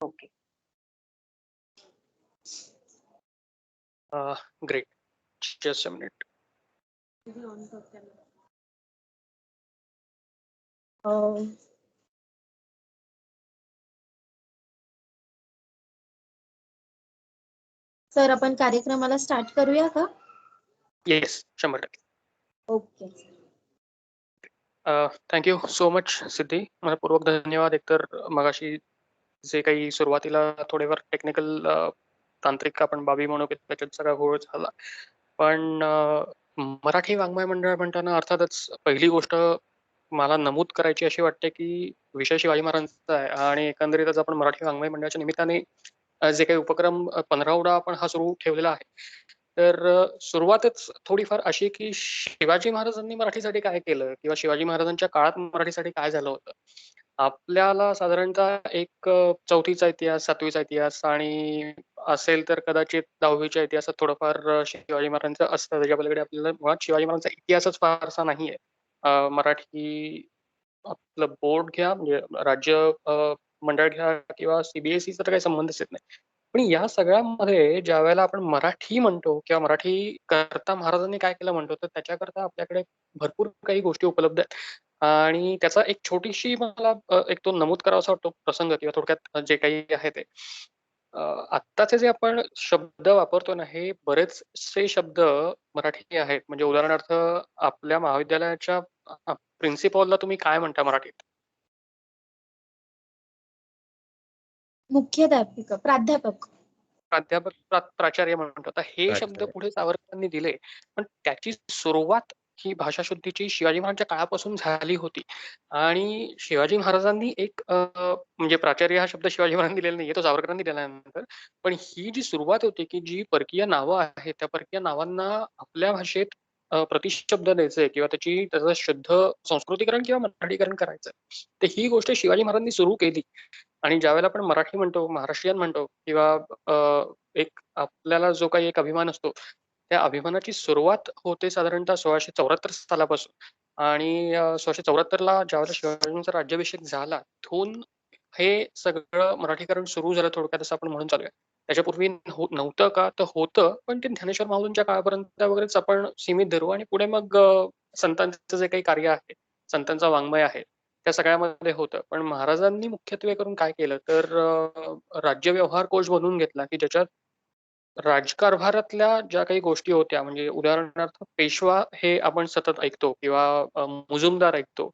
Okay. Great. Just a minute. Sir आपण कार्यक्रमाला start करूया का? Yes, 100%. Okay. Thank you so much Siddhi. मनपूर्वक धन्यवाद. एकतर मगाशी जे काही सुरुवातीला थोडेफार टेक्निकल तांत्रिक आपण बाबी म्हणू की त्याच्यात सगळा घोळ झाला. पण मराठी वाङ्मय मंडळ म्हणताना अर्थातच पहिली गोष्ट मला नमूद करायची अशी वाटते की विषय शिवाजी महाराजांचा आहे आणि एकंदरीतच आपण मराठी वाङ्मय मंडळाच्या निमित्ताने जे काही उपक्रम 15 आपण हा सुरू ठेवलेला आहे. तर सुरुवातच थोडीफार अशी की शिवाजी महाराजांनी मराठीसाठी काय केलं किंवा शिवाजी महाराजांच्या काळात मराठीसाठी काय झालं होतं. आपल्याला साधारणतः एक 4थीचा इतिहास, 7वीचा इतिहास आणि असेल तर कदाचित 10वीच्या इतिहासात थोडंफार शिवाजी महाराजांचं असतं. त्याच्या पलीकडे आपल्याला मुळात शिवाजी महाराजांचा इतिहासच फारसा नाहीये. मराठी आपलं बोर्ड घ्या म्हणजे राज्य मंडळ घ्या किंवा सीबीएसईचा तर काही संबंधच येत नाही. पण या सगळ्यामध्ये ज्यावेळेला आपण मराठी म्हणतो किंवा मराठी करता महाराजांनी काय केलं म्हणतो, तर त्याच्याकरता आपल्याकडे भरपूर काही गोष्टी उपलब्ध आहेत. आणि त्याचा एक छोटीशी मला एक तो नमूद करावासा वाटतो प्रसंग किंवा थोडक्यात जे काही आहे ते. आत्ताचे जे आपण शब्द वापरतो ना, हे बरेचसे शब्द मराठी आहेत. म्हणजे उदाहरणार्थ आपल्या महाविद्यालयाच्या प्रिन्सिपॉलला तुम्ही काय म्हणता मराठीत? मुख्याध्यापिका, प्राध्यापक. प्राध्यापक, प्राचार्य म्हणतो. आता हे शब्द प्राचार्य. पुढे सावरकरांनी दिले, पण त्याची सुरुवात ही भाषाशुद्धीची शिवाजी महाराजांच्या काळापासून झाली होती. आणि शिवाजी महाराजांनी एक म्हणजे प्राचार्य हा शब्द शिवाजी महाराजांनी दिलेला नाहीये, तो सावरकरांनी दिला नंतर. पण ही जी सुरुवात होती, की जी परकीय नावं आहेत, त्या परकीय नावांना आपल्या भाषेत प्रतिशब्द द्यायचंय किंवा त्याचं शुद्ध संस्कृतीकरण किंवा मराठीकरण करायचंय. तर ही गोष्ट शिवाजी महाराजांनी सुरू केली. आणि ज्यावेळेला आपण मराठी म्हणतो, महाराष्ट्रीयन म्हणतो किंवा एक आपल्याला जो काही एक अभिमान असतो, त्या अभिमानाची सुरुवात होते साधारणतः 1674 सालापासून. आणि 1674ला ज्यावेळेला शिवाजींचा राज्याभिषेक झाला, तिथून हे सगळं मराठीकरण सुरू झालं थोडक्यात असं आपण म्हणून चालूया. त्याच्यापूर्वी नव्हतं का? तर होतं, पण ते ज्ञानेश्वर माऊलींच्या काळापर्यंत वगैरेच आपण सीमित धरू आणि पुढे मग संतांचं जे काही कार्य आहे, संतांचा वाङ्मय आहे, त्या सगळ्यामध्ये होतं. पण महाराजांनी मुख्यत्वे करून काय केलं तर राज्यव्यवहार कोश बनवून घेतला, की ज्याच्यात राजकारभारातल्या ज्या काही गोष्टी होत्या म्हणजे उदाहरणार्थ पेशवा हे आपण सतत ऐकतो किंवा मुजुमदार ऐकतो.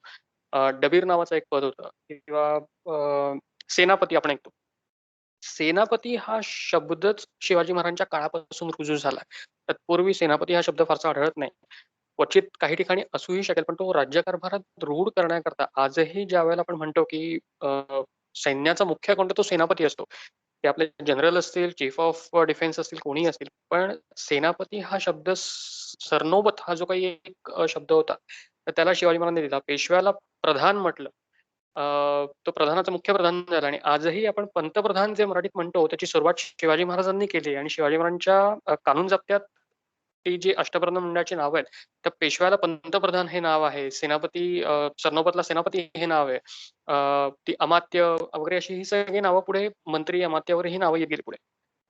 डबीर नावाचं एक पद होतं किंवा सेनापती आपण ऐकतो. सेनापती हा शब्दच शिवाजी महाराजांच्या काळापासून रुजू झाला. तत्पूर्वी सेनापती हा शब्द फारसा आढळत नाही. क्वचित काही ठिकाणी असूही शकेल, पण तो राज्यकारभारात रूढ करण्याकरता आजही ज्यावेळेला आपण म्हणतो, की सैन्याचा मुख्य कोणता तो सेनापती असतो. ते आपले जनरल असतील, चीफ ऑफ डिफेन्स असतील, कोणीही असतील. पण सेनापती हा शब्द सरनोबत हा जो काही एक शब्द होता, तर त्याला शिवाजी महाराजांनी दिला. पेशव्याला प्रधान म्हटलं. तो प्रधानाचा मुख्य प्रधान झाला आणि आजही आपण पंतप्रधान जे मराठीत म्हणतो, त्याची सुरुवात शिवाजी महाराजांनी केली आणि शिवाजी महाराजांच्या कानून जप्त्यात ती जी अष्टप्रधान मंडळाची नावं आहेत, त्या पेशव्याला पंतप्रधान हे नाव आहे. सेनापती सरनोबतला सेनापती हे नाव आहे. ती अमात्य वगैरे अशी ही सगळी नावं पुढे मंत्री, अमात्य वगैरे ही नावं येत गेली पुढे.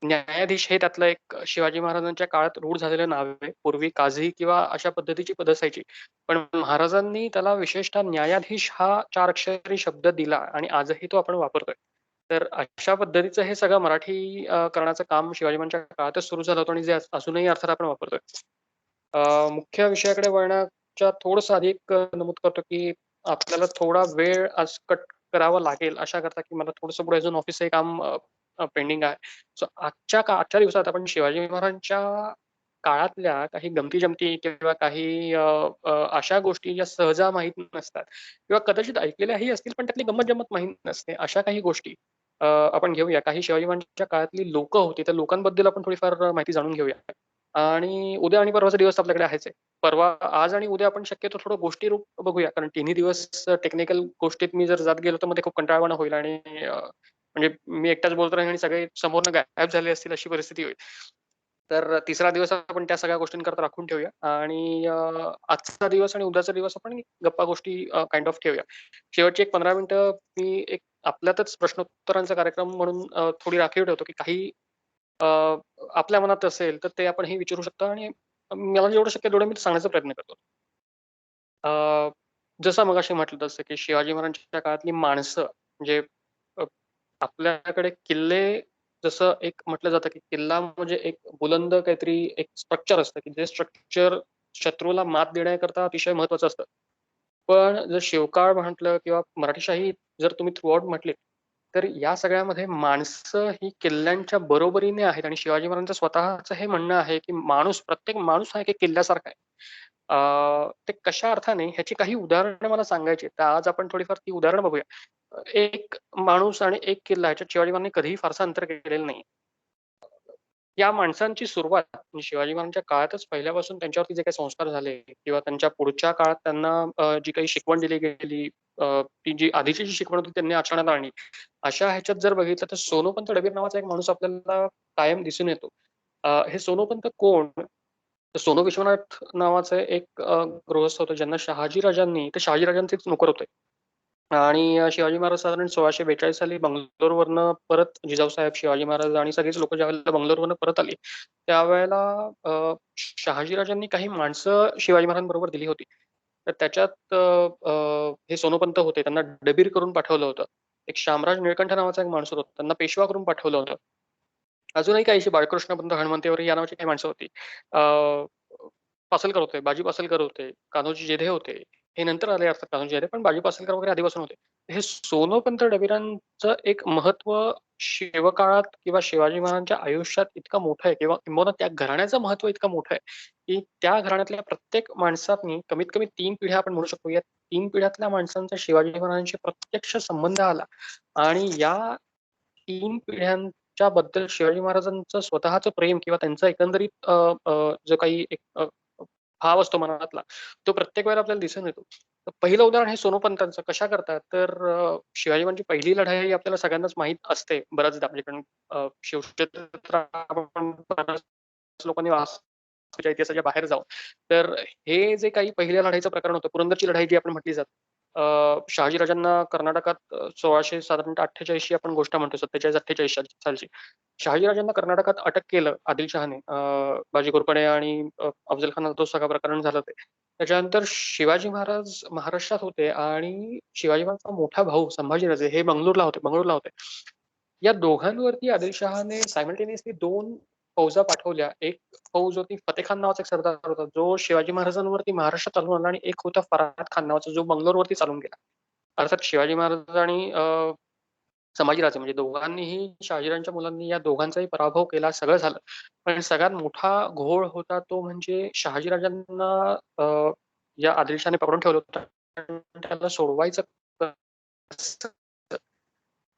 न्यायाधीश हे त्यातलं एक शिवाजी महाराजांच्या काळात रूढ झालेलं नाव आहे. पूर्वी काझी किंवा अशा पद्धतीची पद असायची. पण महाराजांनी त्याला विशेषतः न्यायाधीश हा 4 अक्षरी शब्द दिला आणि आजही तो आपण वापरतोय. तर अशा पद्धतीचं हे सगळं मराठी करण्याचं काम शिवाजी महाराजांच्या काळातच सुरू झालं होतं आणि जे अजूनही अर्थात आपण वापरतोय. मुख्य विषयाकडे वळण्याच्या थोडंसं आधी एक नमूद करतो, की आपल्याला थोडा वेळ आज कट करावा लागेल अशा करता, की मला थोडंसं पुढे अजून ऑफिसचंही काम पेंडिंग आहे. सो आजच्या दिवसात आपण शिवाजी महाराजांच्या काळातल्या काही गमती-जमती किंवा काही अशा गोष्टी ज्या सहजा माहीत नसतात किंवा कदाचित ऐकलेल्याही असतील, पण त्यातली गंमत-जंमत माहीत नसते. अशा काही गोष्टी आपण घेऊया. काही शिवाजी महाराजांच्या काळातली लोकं होती, त्या लोकांबद्दल आपण थोडीफार माहिती जाणून घेऊया. आणि उद्या आणि परवाचा दिवस आपल्याकडे आहेच आहे. परवा, आज आणि उद्या आपण शक्यतो थोडं गोष्टी रूप बघूया. कारण तिन्ही दिवस टेक्निकल गोष्टीत मी जर जात गेलो, तर मग ते खूप कंटाळवाणं होईल आणि म्हणजे मी एकटाच बोलत राहीन आणि सगळे समोरनं गायब झाले असतील अशी परिस्थिती होईल. तर तिसरा दिवस आपण त्या सगळ्या गोष्टींकरता राखून ठेवूया आणि आजचा दिवस आणि उद्याचा दिवस आपण गप्पा गोष्टी काइंड ऑफ ठेवूया. शेवटची एक 15 मिनिटं मी एक आपल्यातच प्रश्नोत्तरांचा कार्यक्रम म्हणून थोडी राखीव ठेवतो, की काही अ, आपल्या मनात असेल तर ते आपण हे विचारू शकता आणि मला जेवढं शक्य तेवढं मी ते सांगण्याचा प्रयत्न करतो. अ, जसं मगाशी म्हटलं तसं, की शिवाजी महाराजांच्या काळातली माणसं म्हणजे अ, आपल्याकडे किल्ले जसं एक म्हटलं जातं, की किल्ला म्हणजे एक बुलंद काहीतरी एक स्ट्रक्चर असतं, की जे स्ट्रक्चर शत्रूला मात देण्याकरता अतिशय महत्त्वाचं असतं. पण जर शिवकाळ म्हटलं किंवा मराठेशाही जर तुम्ही थ्रूआउट म्हटली, तर या सगळ्यामध्ये माणसं ही किल्ल्यांच्या बरोबरीने आहेत आणि शिवाजी महाराजांचं स्वतःचं हे म्हणणं आहे, की प्रत्येक माणूस हा एक किल्ल्यासारखा आहे. ते कशा अर्थाने ह्याची काही उदाहरणं मला सांगायची आहेत. तर आज आपण थोडीफार ती उदाहरणं बघूया. एक माणूस आणि एक किल्ला ह्याच्यात शिवाजी महाराजांनी कधीही फारसं अंतर केलेलं नाही. या माणसांची सुरुवात म्हणजे शिवाजी महाराजांच्या काळातच पहिल्यापासून त्यांच्यावरती जे काही संस्कार झाले किंवा त्यांच्या पुढच्या काळात त्यांना जी काही शिकवण दिली गेली, ती जी आधीची जी शिकवण होती त्यांनी आचरणात आणली. अशा ह्याच्यात जर बघितलं तर सोनोपंत डबीर नावाचा एक माणूस आपल्याला कायम दिसून येतो. हे सोनोपंत कोण? तर सोनू विश्वनाथ नावाचे एक गृहस्थ होते ज्यांना ते शहाजी राजांचेच नोकर होते. आणि शिवाजी महाराज साधारण 1642 साली बंगलोरवरनं परत जिजाऊसाहेब, शिवाजी महाराज आणि सगळीच लोकं ज्यावेळेला बंगलोरवरनं परत आली, त्यावेळेला शहाजीराजांनी काही माणसं शिवाजी महाराजांबरोबर दिली होती. तर त्याच्यात हे सोनोपंत होते. त्यांना डबीर करून पाठवलं होतं. एक शामराज निळकंठ नावाचा एक माणूस होता. त्यांना पेशवा करून पाठवलं होतं. अजूनही काही अशी बाळकृष्णपंत हणमंतेवर या नावाची काही माणसं होती. पासलकर होते, बाजी पासलकर होते, कान्होजी जेधे होते. हे नंतर आले अर्थात कान्होजी जेधे, पण बाजी पासलकर वगैरे आधीपासून होते. हे सोनोपंत डबीरांचं एक महत्त्व शिवकाळात किंवा शिवाजी महाराजांच्या आयुष्यात इतकं मोठं आहे किंवा किंबहुना त्या घराण्याचं महत्त्व इतकं मोठं आहे, की त्या घराण्यातल्या प्रत्येक माणसानी कमीत कमी 3 पिढ्या आपण म्हणू शकतो. या 3 पिढ्यातल्या माणसांचा शिवाजी महाराजांशी प्रत्यक्ष संबंध आला आणि या 3 पिढ्यांच्या बद्दल शिवाजी महाराजांचं स्वतःचं प्रेम किंवा त्यांचा एकंदरीत जो काही एक भाव असतो मनातला, तो प्रत्येक वेळेला आपल्याला दिसून येतो. तर पहिलं उदाहरण हे सोनोपंतांचं. कशा करतात तर शिवाजी महाराजांची पहिली लढाई आपल्याला सगळ्यांनाच माहीत असते बऱ्याचदा म्हणजे कारण शिवक्षेत्र आपण बऱ्याच लोकांनी वाचलं इतिहासाच्या बाहेर जाऊन. तर हे जे काही पहिल्या लढाईचं प्रकरण होतं, पुरंदरची लढाई जी आपण म्हटली जाते. शहाजीराजांना कर्नाटकात 1600 साधारणतः 48 आपण गोष्ट म्हणतो 47-48 सालची. शहाजीराजांना कर्नाटकात अटक केलं आदिलशहाने. बाजी घोरपडे आणि अफजल खानाचा तो सगळं प्रकरण झालं ते. त्याच्यानंतर शिवाजी महाराज महाराष्ट्रात होते आणि शिवाजी महाराजांचा मोठा भाऊ संभाजीराजे हे बंगळुरूला होते. या दोघांवरती आदिलशहाने सायमल्टेनियसली 2 फौजा पाठवल्या. एक फौज होती फतेखान नावाचा एक सरदार होता, जो शिवाजी महाराजांवरती महाराष्ट्रात चालून आला आणि एक होता फराहात खान नावाचा जो बंगलोरवरती चालून गेला. अर्थात शिवाजी महाराज आणि संभाजीराजे म्हणजे दोघांनीही शहाजीराजांच्या मुलांनी या दोघांचाही पराभव केला, सगळं झालं. पण सगळ्यात मोठा घोळ होता तो म्हणजे शहाजीराजांना या आदिलशहाने पकडून ठेवलं होतं. त्याला सोडवायचं कसं?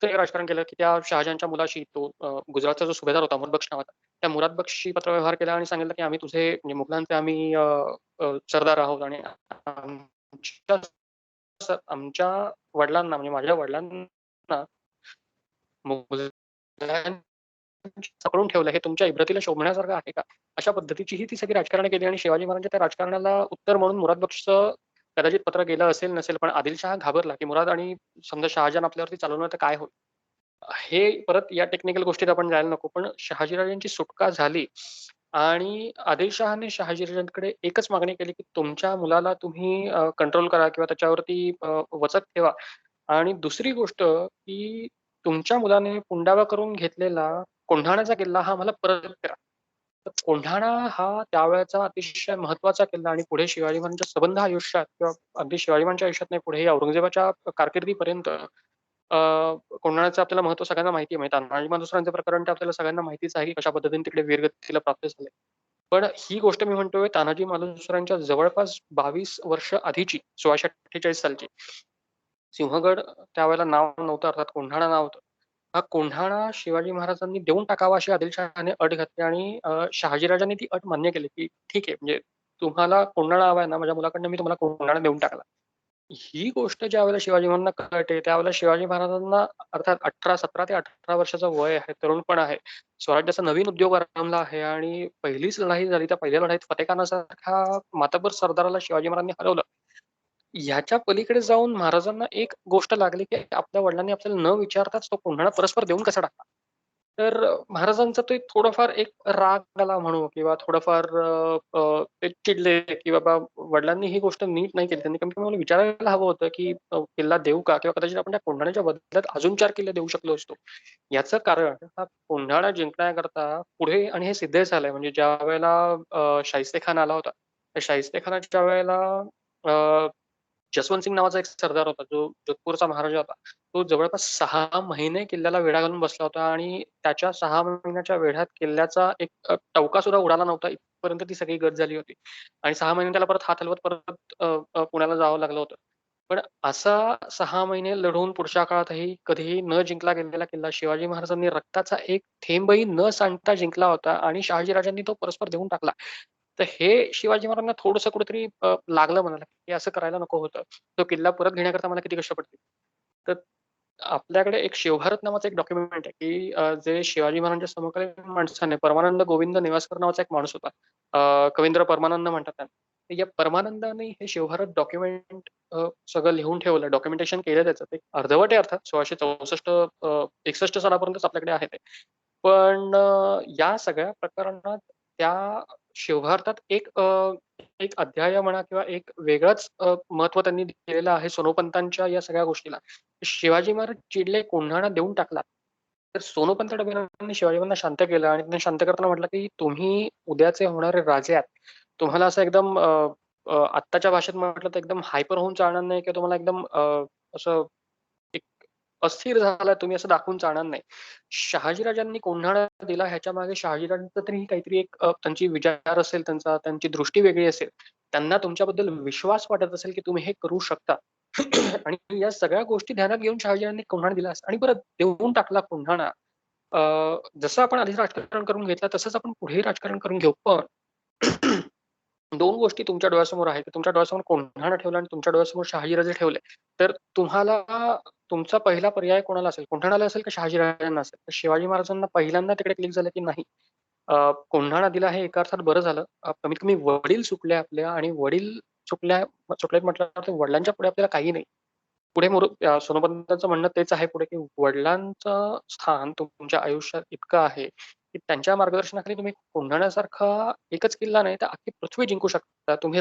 ते राजकारण केलं, की त्या शहाजहानच्या मुलाशी तो गुजरातचा जो सुभेदार होता मुराद बक्श नावाचा, त्या मुराद बक्षशी पत्रव्यवहार केला आणि सांगितलं, की आम्ही तुझे म्हणजे मुघलांचे आम्ही सरदार आहोत आणि आमच्या आमच्या वडिलांना म्हणजे माझ्या वडिलांना मुघलांनी पकडून ठेवलं हे तुमच्या इब्रतीला शोभण्यासारखं आहे का? अशा पद्धतीची ही ती सगळी राजकारण केली आणि शिवाजी महाराजांच्या त्या राजकारणाला उत्तर म्हणून मुराद बक्षचं कदाचित पत्र गेलं असेल नसेल, पण आदिलशहा घाबरला, की मुराद आणि समजा शहाजहान आपल्यावरती चालवणार तर काय होईल? हे परत या टेक्निकल गोष्टीत आपण जायला नको. पण शहाजीराजांची सुटका झाली आणि आदिलशहाने शहाजीराजांकडे एकच मागणी केली, की तुमच्या मुलाला तुम्ही कंट्रोल करा किंवा त्याच्यावरती वचक ठेवा आणि दुसरी गोष्ट, की तुमच्या मुलाने पुंडावा करून घेतलेला कोंढाण्याचा किल्ला हा मला परत करा. तर कोंढाणा हा त्यावेळेचा अतिशय महत्त्वाचा किल्ला आणि पुढे शिवाजी महाराजांच्या सबंध आयुष्यात किंवा अगदी शिवाजी महाराजांच्या आयुष्यात नाही, पुढे औरंगजेबाच्या कारकिर्दीपर्यंत कोंढाण्याचं आपल्याला महत्त्व सगळ्यांना माहिती आहे. म्हणजे तानाजी मालुसरांचं प्रकरण तर आपल्याला सगळ्यांना माहितीच आहे, की कशा पद्धतीने तिकडे वीरगतीला प्राप्त झाले. पण ही गोष्ट मी म्हणतोय तानाजी मालुसरांच्या जवळपास 22 वर्ष आधीची 1648 सालची. सिंहगड त्यावेळेला नाव नव्हतं अर्थात कोंढाणा नाव होतं. हा कोंढाणा शिवाजी महाराजांनी देऊन टाकावा अशी आदिलशहाने अट घातली आणि शहाजीराजांनी ती अट मान्य केली, की ठीक आहे म्हणजे तुम्हाला कोंढाणा हवा आहे ना, माझ्या मुलाकडनं मी तुम्हाला कोंढाणा देऊन टाकला. ही गोष्ट ज्यावेळेला शिवाजी महाराजांना कळते, त्यावेळेला शिवाजी महाराजांना अर्थात 17 ते 18 वर्षाचं वय आहे, तरुणपण आहे. स्वराज्याचा नवीन उद्योग आरंभला आहे आणि पहिलीच लढाई झाली. त्या पहिल्या लढाईत फतेखानासारख्या मातब्बर सरदाराला शिवाजी महाराजांनी हरवलं. ह्याच्या पलीकडे जाऊन महाराजांना एक गोष्ट लागली, की आपल्या वडिलांनी आपल्याला न विचारताच तो कोंढाणा परस्पर देऊन कसा टाकला. तर महाराजांचा ते थोडाफार एक राग आला म्हणू किंवा थोडंफार ते चिडले, की बाबा वडिलांनी ही गोष्ट नीट नाही केली. त्यांनी कमीत कमी मला विचारायला हवं होतं, की किल्ला देऊ का? किंवा कदाचित आपण त्या कोंढाण्याच्या बदल्यात अजून 4 किल्ले देऊ शकलो असतो. याचं कारण हा कोंढाणा जिंकण्याकरता पुढे आणि हे सिद्ध झालंय म्हणजे ज्यावेळेला शाहिस्तेखान आला होता. त्या शाहिस्तेखानाच्या वेळेला अ, जसवंत सिंग नावाचा एक सरदार होता, जो जोधपूरचा महाराजा होता. तो जवळपास 6 महिने किल्ल्याला वेढा घालून बसला होता आणि त्याच्या 6 महिन्याच्या वेढ्यात किल्ल्याचा एक टवका सुद्धा उडाला नव्हता, इथपर्यंत ती सगळी गत झाली होती. आणि 6 महिने त्याला परत हात हलवत परत पुण्याला जावं लागलं होतं. पण असा 6 महिने लढवून पुढच्या काळातही कधीही न जिंकला गेलेला किल्ला शिवाजी महाराजांनी रक्ताचा एक थेंबही न सांडता जिंकला होता आणि शहाजीराजांनी तो परस्पर देऊन टाकला. तर हे शिवाजी महाराजांना थोडंसं कुठेतरी लागलं मनाला, की असं करायला नको होतं. तो किल्ला परत घेण्याकरता मला किती कष्ट पडतील. तर आपल्याकडे एक शिवभारत नावाचं एक डॉक्युमेंट आहे, की जे शिवाजी महाराजांच्या समकालीन माणसाने परमानंद गोविंद नेवासकर नावाचा एक माणूस होता. कवींद्र परमानंद म्हणतात त्यांना. तर या परमानंदाने हे शिवभारत डॉक्युमेंट सगळं लिहून ठेवलं, डॉक्युमेंटेशन केलं त्याचं. ते अर्धवट आहे अर्थात 1664 61 सालापर्यंतच आपल्याकडे आहे ते. पण या सगळ्या प्रकरणात त्या शिवभारतात एक अध्याय म्हणा किंवा एक वेगळंच महत्त्व त्यांनी दिलेलं आहे सोनोपंतांच्या या सगळ्या गोष्टीला. शिवाजी महाराज चिडले, कोंढाणा देऊन टाकला. तर सोनोपंत डबेरांनी शिवाजी महाराजांना शांत केलं आणि त्यांनी शांत करताना म्हटलं, की तुम्ही उद्याचे होणारे राजे आहात. तुम्हाला असं एकदम आत्ताच्या भाषेत म्हटलं तर एकदम हायपर होऊन चालणार नाही किंवा तुम्हाला एकदम असं एक अस्थिर झालाय तुम्ही असं दाखवून चालणार नाही. शहाजीराजांनी कोंढाणा दिला ह्याच्यामागे शहाजीराजांचं तरी काहीतरी एक त्यांची विचार असेल त्यांचा, त्यांची दृष्टी वेगळी असेल. त्यांना तुमच्याबद्दल विश्वास वाटत असेल, की तुम्ही हे करू शकता. आणि या सगळ्या गोष्टी ध्यानात घेऊन शहाजीराजांनी कोंढाणा दिला आणि परत देऊन टाकला कोंढाणा. जसं आपण आधी राजकारण करून घेतलं तसंच आपण पुढेही राजकारण करून घेऊ. पण 2 गोष्टी तुमच्या डोळ्यासमोर आहेत. तुमच्या डोळ्यासमोर कोंढाणा ठेवला आणि तुमच्या डोळ्यासमोर शहाजीराजे ठेवले. तर तुम्हाला तुमचा पहिला पर्याय कोणाला असेल? कोंढाण्याला असेल का शहाजीराजांना असेल? तर शिवाजी महाराजांना पहिल्यांदा तिकडे क्लिक झालं की नाही. कोंढाणा दिला हे एका अर्थात बरं झालं. कमीत कमी वडील चुकले आपल्या आणि वडील चुकलेत म्हटल्यावर वडिलांच्या पुढे आपल्याला काही नाही. पुढे सोनोपंतांचं म्हणणं तेच आहे पुढे, की वडिलांचं स्थान तुमच्या आयुष्यात इतकं आहे, की त्यांच्या मार्गदर्शनाखाली तुम्ही कोंढाण्यासारखा एकच किल्ला नाही, तर अख्खी पृथ्वी जिंकू शकता. तू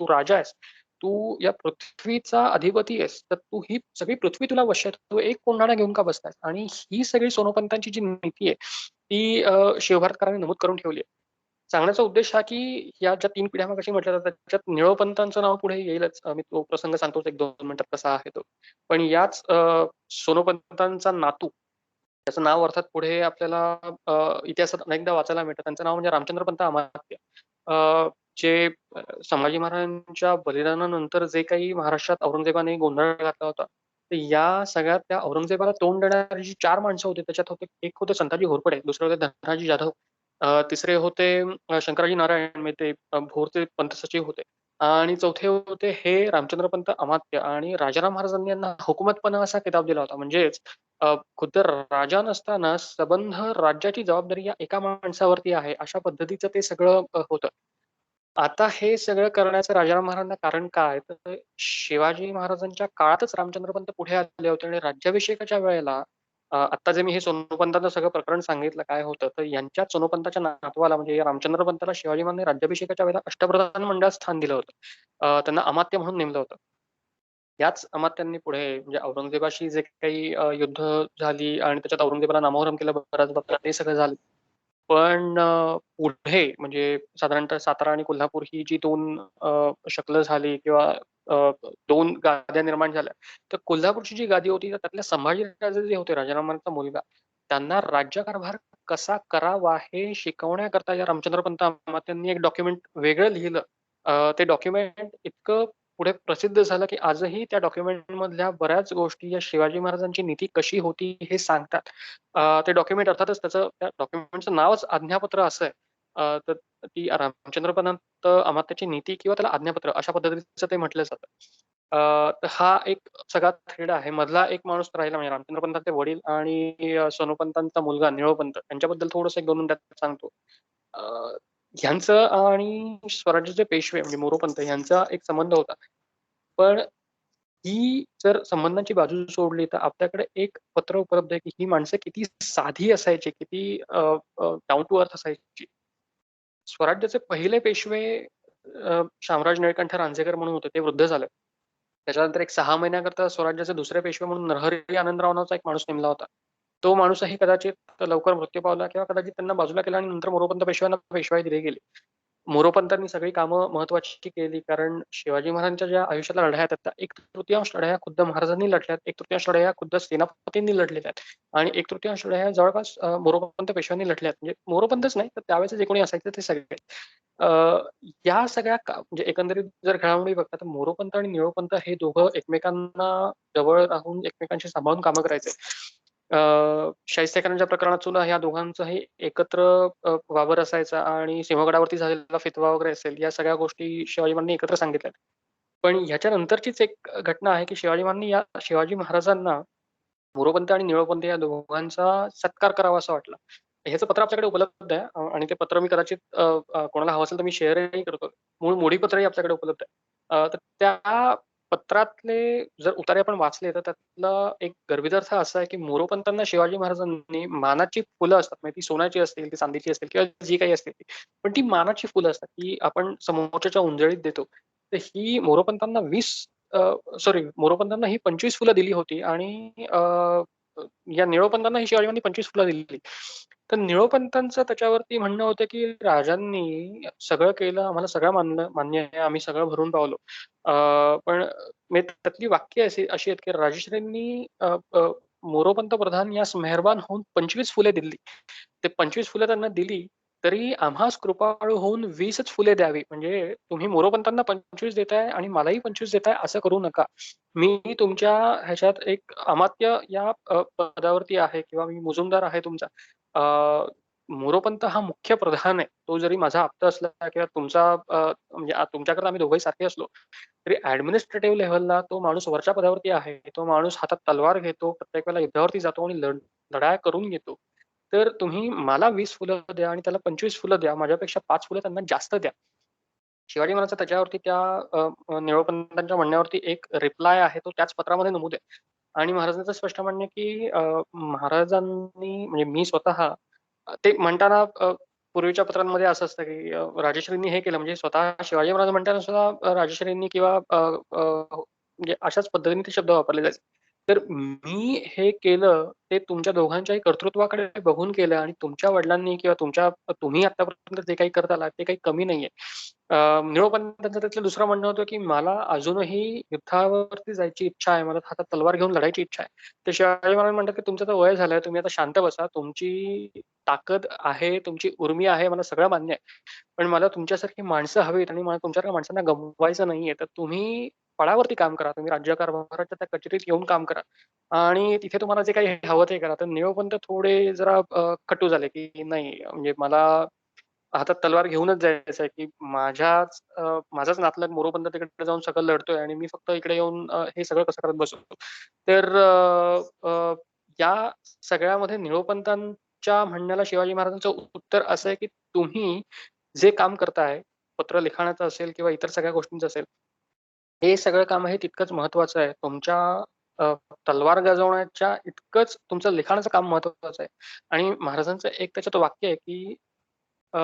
राजा आहेस. तू या पृथ्वीचा अधिपती आहेस. तर तू ही सगळी पृथ्वी तुला वश आहे. तू एक कोंढाणा घेऊन का बसलायस? आणि ही सगळी सोनोपंतांची जी नीती आहे, ती शिवभारतकरांनी नमूद करून ठेवली आहे. सांगण्याचा उद्देश हा, की या ज्या 3 पिढ्या मगाशी म्हटल्या जातात, त्याच्यात निळोपंतांचं नाव पुढे येईलच. मी तो प्रसंग सांगतोच 1-2 मिनिटात कसा आहे तो. पण याच सोनोपंतांचा नातू, त्याचं नाव अर्थात पुढे आपल्याला इतिहासात अनेकदा वाचायला मिळतं. त्यांचं नाव म्हणजे रामचंद्रपंत अमात्य. अ, जे संभाजी महाराजांच्या बलिदानानंतर जे काही महाराष्ट्रात औरंगजेबाने गोंधळ घातला होता, तर या सगळ्यात त्या औरंगजेबाला तोंड देणारी जी 4 माणसं होती, त्याच्यात एक होते संताजी घोरपडे, दुसरे होते धनराजी जाधव, तिसरे होते शंकराजी नारायण म्हणजे ते भोरचे पंथ सचिव होते आणि चौथे होते हे रामचंद्रपंत अमात्य आणि राजाराम महाराजांनी यांना हुकुमतपणा असा किताब दिला होता. म्हणजेच खुद्द राजा नसताना सबंध राज्याची जबाबदारी या एका माणसावरती आहे, अशा पद्धतीचं ते सगळं होतं. आता हे सगळं करण्याचं राजाराम महाराजांना कारण काय? तर शिवाजी महाराजांच्या काळातच रामचंद्रपंत पुढे आले होते आणि राज्याभिषेकाच्या वेळेला आत्ता जे मी हे सोनोपंतांचं सगळं प्रकरण सांगितलं काय होतं, तर यांच्याच सोनोपंताच्या नातवाला म्हणजे या रामचंद्रपंताला शिवाजी महाराजांनी राज्याभिषेकाच्या वेळेला अष्टप्रधान मंडळात स्थान दिलं होतं. त्यांना अमात्य म्हणून नेमलं होतं. याच अमात्यांनी पुढे म्हणजे औरंगजेबाशी जे काही युद्ध झाली आणि त्याच्यात औरंगजेबाला नामोहरम केलं बऱ्याच बाबतीत ते सगळं झालं. पण पुढे म्हणजे साधारणतः सातारा आणि कोल्हापूर ही जी 2 शकलं झाली किंवा अ, 2 गाद्या निर्माण झाल्या. तर कोल्हापूरची जी गादी होती तर त्यातल्या संभाजीराजे जे होते राजारामांचा मुलगा, त्यांना राज्यकारभार कसा करावा हे शिकवण्याकरता या रामचंद्रपंत अमात्यांनी एक डॉक्युमेंट वेगळं लिहिलं. ते डॉक्युमेंट इतकं पुढे प्रसिद्ध झालं, की आजही त्या डॉक्युमेंटमधल्या बऱ्याच गोष्टी या शिवाजी महाराजांची नीती कशी होती हे सांगतात. ते डॉक्युमेंट अर्थातच त्या डॉक्युमेंटचं नावच आज्ञापत्र असं आहे. तर ती रामचंद्रपंत अमात्याची नीती किंवा त्याला आज्ञापत्र अशा पद्धतीचं ते म्हटलं जातं. तर हा एक सगळा थ्रेड आहे. मधला एक माणूस राहिला म्हणजे रामचंद्रपंतांचे वडील आणि सोनोपंतांचा मुलगा निळोपंत यांच्याबद्दल थोडंसं 1-2 मिनिटात सांगतो. अ, ह्यांचं आणि स्वराज्याचे पेशवे म्हणजे मोरोपंत यांचा एक संबंध होता. पण ही जर संबंधांची बाजू सोडली तर आपल्याकडे एक पत्र उपलब्ध आहे की ही माणसं किती साधी असायची, किती डाऊन टू अर्थ असायची. स्वराज्याचे पहिले पेशवे शामराज निळकंठ रांझेकर म्हणून होते, ते वृद्ध झाले. त्याच्यानंतर एक 6 महिन्याकरता स्वराज्याचे दुसरे पेशवे म्हणून नरहरी आनंदराव नावाचा एक माणूस नेमला होता. तो माणूसही कदाचित लवकर मृत्यू पावला किंवा कदाचित त्यांना बाजूला केलं आणि नंतर मोरोपंत पेशव्यांना पेशवाई दिली गेली. मोरोपंतांनी सगळी कामं महत्वाची केली कारण शिवाजी महाराजांच्या ज्या आयुष्यातल्या लढाया आहेत त्या 1/3 लढाया खुद्द महाराजांनी लढल्यात, 1/3 लढाया खुद्द सेनापतींनी लढलेल्या आहेत आणि 1/3 लढाया जवळपास मोरोपंत पेशव्यांनी लढल्यात. म्हणजे मोरोपंतच नाही तर त्यावेळेस जे कोणी असायचे ते सगळे. अ, या सगळ्या म्हणजे एकंदरीत जर घडामोडी बघता तर मोरोपंत आणि निळोपंत हे दोघं एकमेकांना जवळ राहून एकमेकांशी सांभाळून कामं करायचे. शाहिस्तेखानाच्या प्रकरणात सुद्धा ह्या दोघांचाही एकत्र वावर असायचा आणि सिंहगडावरती झालेला फितवा वगैरे असेल या सगळ्या गोष्टी शिवाजी महाराजांनी एकत्र सांगितल्यात. पण ह्याच्या नंतरचीच एक घटना आहे की शिवाजी महाराजांनी या शिवाजी महाराजांना मोरोपंत आणि निळोपंत या दोघांचा सत्कार करावा असं वाटलं. ह्याचं पत्र आपल्याकडे उपलब्ध आहे आणि ते पत्र मी कदाचित कोणाला हवं असेल तर मी शेअरही करतो. मूळ मोडीपत्रही आपल्याकडे उपलब्ध आहे. तर त्या पत्रातले जर उतारे आपण वाचले तर त्यातला एक गर्भितार्थ असा आहे की मोरोपंतांना शिवाजी महाराजांनी मानाची फुलं असतात, म्हणजे ती सोन्याची असतील, ती चांदीची असतील किंवा जी काही असतील ती. पण ती मानाची फुलं असतात, ती आपण समोरच्याच्या उंजळीत देतो. तर ही मोरोपंतांना 20 सॉरी मोरोपंतांना ही 25 फुलं दिली होती आणि या निळोपंतांना ही शिवाजी महाराजांनी 25 फुलं दिली. तर निळोपंतांचं त्याच्यावरती म्हणणं होतं की राजांनी सगळं केलं, आम्हाला सगळं मान्य आहे, आम्ही सगळं भरून पावलो. पण त्यातली वाक्य अशी आहेत की राजश्रींनी मोरोपंत प्रधान यास मेहरबान होऊन 25 फुले दिली. ते 25 फुलं त्यांना दिली तरी आम्हास कृपाळू होऊन 20च फुले द्यावी. म्हणजे तुम्ही मोरोपंतांना 25 देताय आणि मलाही 25 देताय असं करू नका. मी तुमच्या ह्याच्यात एक अमात्य या पदावरती आहे किंवा मी मुजुमदार आहे तुमचा. मोरोपंत हा मुख्य प्रधान आहे. तो जरी माझा आप्त असला किंवा तुमचा म्हणजे तुमच्याकडे आम्ही दोघंही सारखे असलो तरी ऍडमिनिस्ट्रेटिव्ह लेव्हलला तो माणूस वरच्या पदावरती आहे. तो माणूस हातात तलवार घेतो, प्रत्येक वेळेला युद्धावरती जातो आणि लढाया करून येतो. तर तुम्ही मला 20 फुलं द्या आणि त्याला 25 फुलं द्या. माझ्यापेक्षा 5 फुलं त्यांना जास्त द्या. शिवाजी महाराजांचा त्याच्यावरती त्या निळोपंतांच्या म्हणण्यावरती एक रिप्लाय आहे. तो त्याच पत्रामध्ये नमूद आहे. आणि महाराजांचं स्पष्ट म्हणणं की महाराजांनी म्हणजे मी स्वतः ते म्हणताना पूर्वीच्या पत्रांमध्ये असं असतं की राजश्रींनी हे केलं म्हणजे स्वतः शिवाजी महाराज म्हणताना सुद्धा राजश्रींनी किंवा म्हणजे अशाच पद्धतीने ते शब्द वापरले जायचे. तर मी हे केलं ते तुमच्या दोघांच्याही कर्तृत्वाकडे बघून केलं आणि तुमच्या वडिलांनी किंवा तुम्ही आतापर्यंत जे काही करत आलात ते काही कमी नाहीये. निळोपंतांचं त्यातलं दुसरं म्हणणं होतं की मला अजूनही युद्धावरती जायची इच्छा आहे. मला हातात तलवार घेऊन लढायची इच्छा आहे. तर शिवाजी महाराज म्हणतात की तुमचं तर वय झालंय. तुम्ही आता शांत बसा. तुमची ताकद आहे, तुमची उर्मी आहे, मला सगळं मान्य आहे. पण मला तुमच्यासारखी माणसं हवीत आणि मला तुमच्यासारख्या माणसांना गमवायचं नाहीये. तर तुम्ही पळावरती काम करा. तुम्ही राज्यकारभाराच्या त्या कचेरीत येऊन काम करा आणि तिथे तुम्हाला जे काही हवं ते करा. तर निळोपंत थोडे जरा कटू झाले की नाही म्हणजे मला हातात तलवार घेऊनच जायचं आहे की माझाच नातलग मोरोपंत तिकडे जाऊन सगळं लढतोय आणि मी फक्त इकडे येऊन हे सगळं कसं करत बसू. तर या सगळ्यामध्ये निळोपंतांच्या म्हणण्याला शिवाजी महाराजांचं उत्तर असं आहे की तुम्ही जे काम करताय, पत्र लिखाणाचं असेल किंवा इतर सगळ्या गोष्टींचं असेल, हे सगळं काम हे तितकंच महत्वाचं आहे. तुमच्या तलवार गाजवण्याच्या इतकंच तुमचं लिखाणाचं काम महत्वाचं आहे. आणि महाराजांचं एक त्याच्यात वाक्य आहे की अ,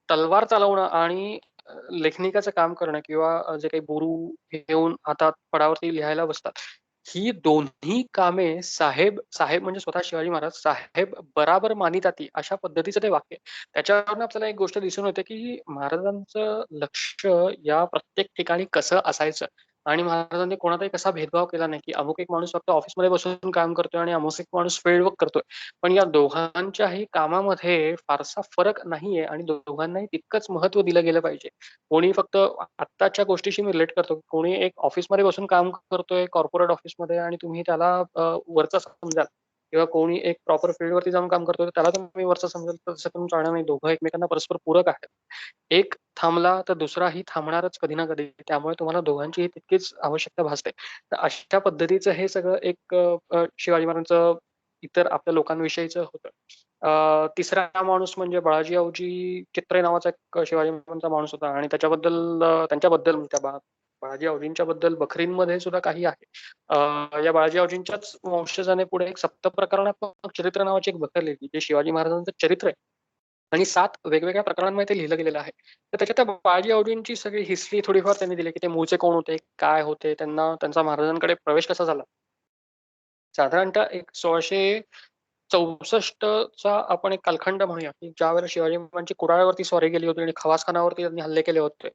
तलवार चालवणं आणि लेखनिकाचं काम करणं किंवा जे काही गुरु घेऊन हातात फळावरती लिहायला बसतात. ही दोन्ही कामे साहेब साहेब म्हणजे स्वतः शिवाजी महाराज साहेब बराबर मानिताती अशा पद्धतीचं ते वाक्य आहे. त्याच्यावरून आपल्याला एक गोष्ट दिसून येते की महाराजांचं लक्ष या प्रत्येक ठिकाणी कसं असायचं आणि महाराजांनी कोणाचाही कसा भेदभाव केला नाही की अमुक एक माणूस फक्त ऑफिसमध्ये बसून काम करतोय आणि अमुक एक माणूस फील्ड वर्क करतोय. पण या दोघांच्याही कामामध्ये फारसा फरक नाहीये आणि दोघांनाही तितकंच महत्त्व दिलं गेलं पाहिजे. कोणी फक्त आत्ताच्या गोष्टीशी मी रिलेट करतो. कोणी एक ऑफिसमध्ये बसून काम करतोय कॉर्पोरेट ऑफिसमध्ये आणि तुम्ही त्याला वरचा समजाल किंवा कोणी एक प्रॉपर फील्डवरती जाऊन काम करतोय, तर त्याला तुम्ही वरचा समजाल, तर तसं करून चालणार नाही. दोघं एकमेकांना परस्पर पूरक आहेत. एक थांबला तर दुसराही थांबणारच कधी ना कधी. त्यामुळे तुम्हाला दोघांचीही तितकीच आवश्यकता भासते. तर अशा पद्धतीचं हे सगळं एक शिवाजी महाराजांचं इतर आपल्या लोकांविषयीचं होतं. तिसरा माणूस म्हणजे बाळाजी चित्रे नावाचा एक शिवाजी महाराजांचा माणूस होता आणि त्यांच्याबद्दल बाळाजी औजींच्या बद्दल बखरींमध्ये सुद्धा काही आहे. या बाळाजी औजींच्याच वंशजाने पुढे एक सप्तप्रकरणात्मक चरित्र नावाची एक बखर लिहिली, जे शिवाजी महाराजांचं चरित्र आहे आणि 7 वेगवेगळ्या प्रकरणांमध्ये ते लिहिलं गेलेलं आहे. तर त्याच्यात त्या बाळाजी औजींची सगळी हिस्ट्री थोडीफार त्यांनी दिली, की ते मूळचे कोण होते, काय होते, त्यांना त्यांचा महाराजांकडे प्रवेश कसा झाला. साधारणतः एक 1664चा आपण एक कालखंड म्हणूया, की ज्यावेळेला शिवाजी महाराजांची कुडाळवरती स्वारी गेली होती आणि खवासखानावरती त्यांनी हल्ले केले होते.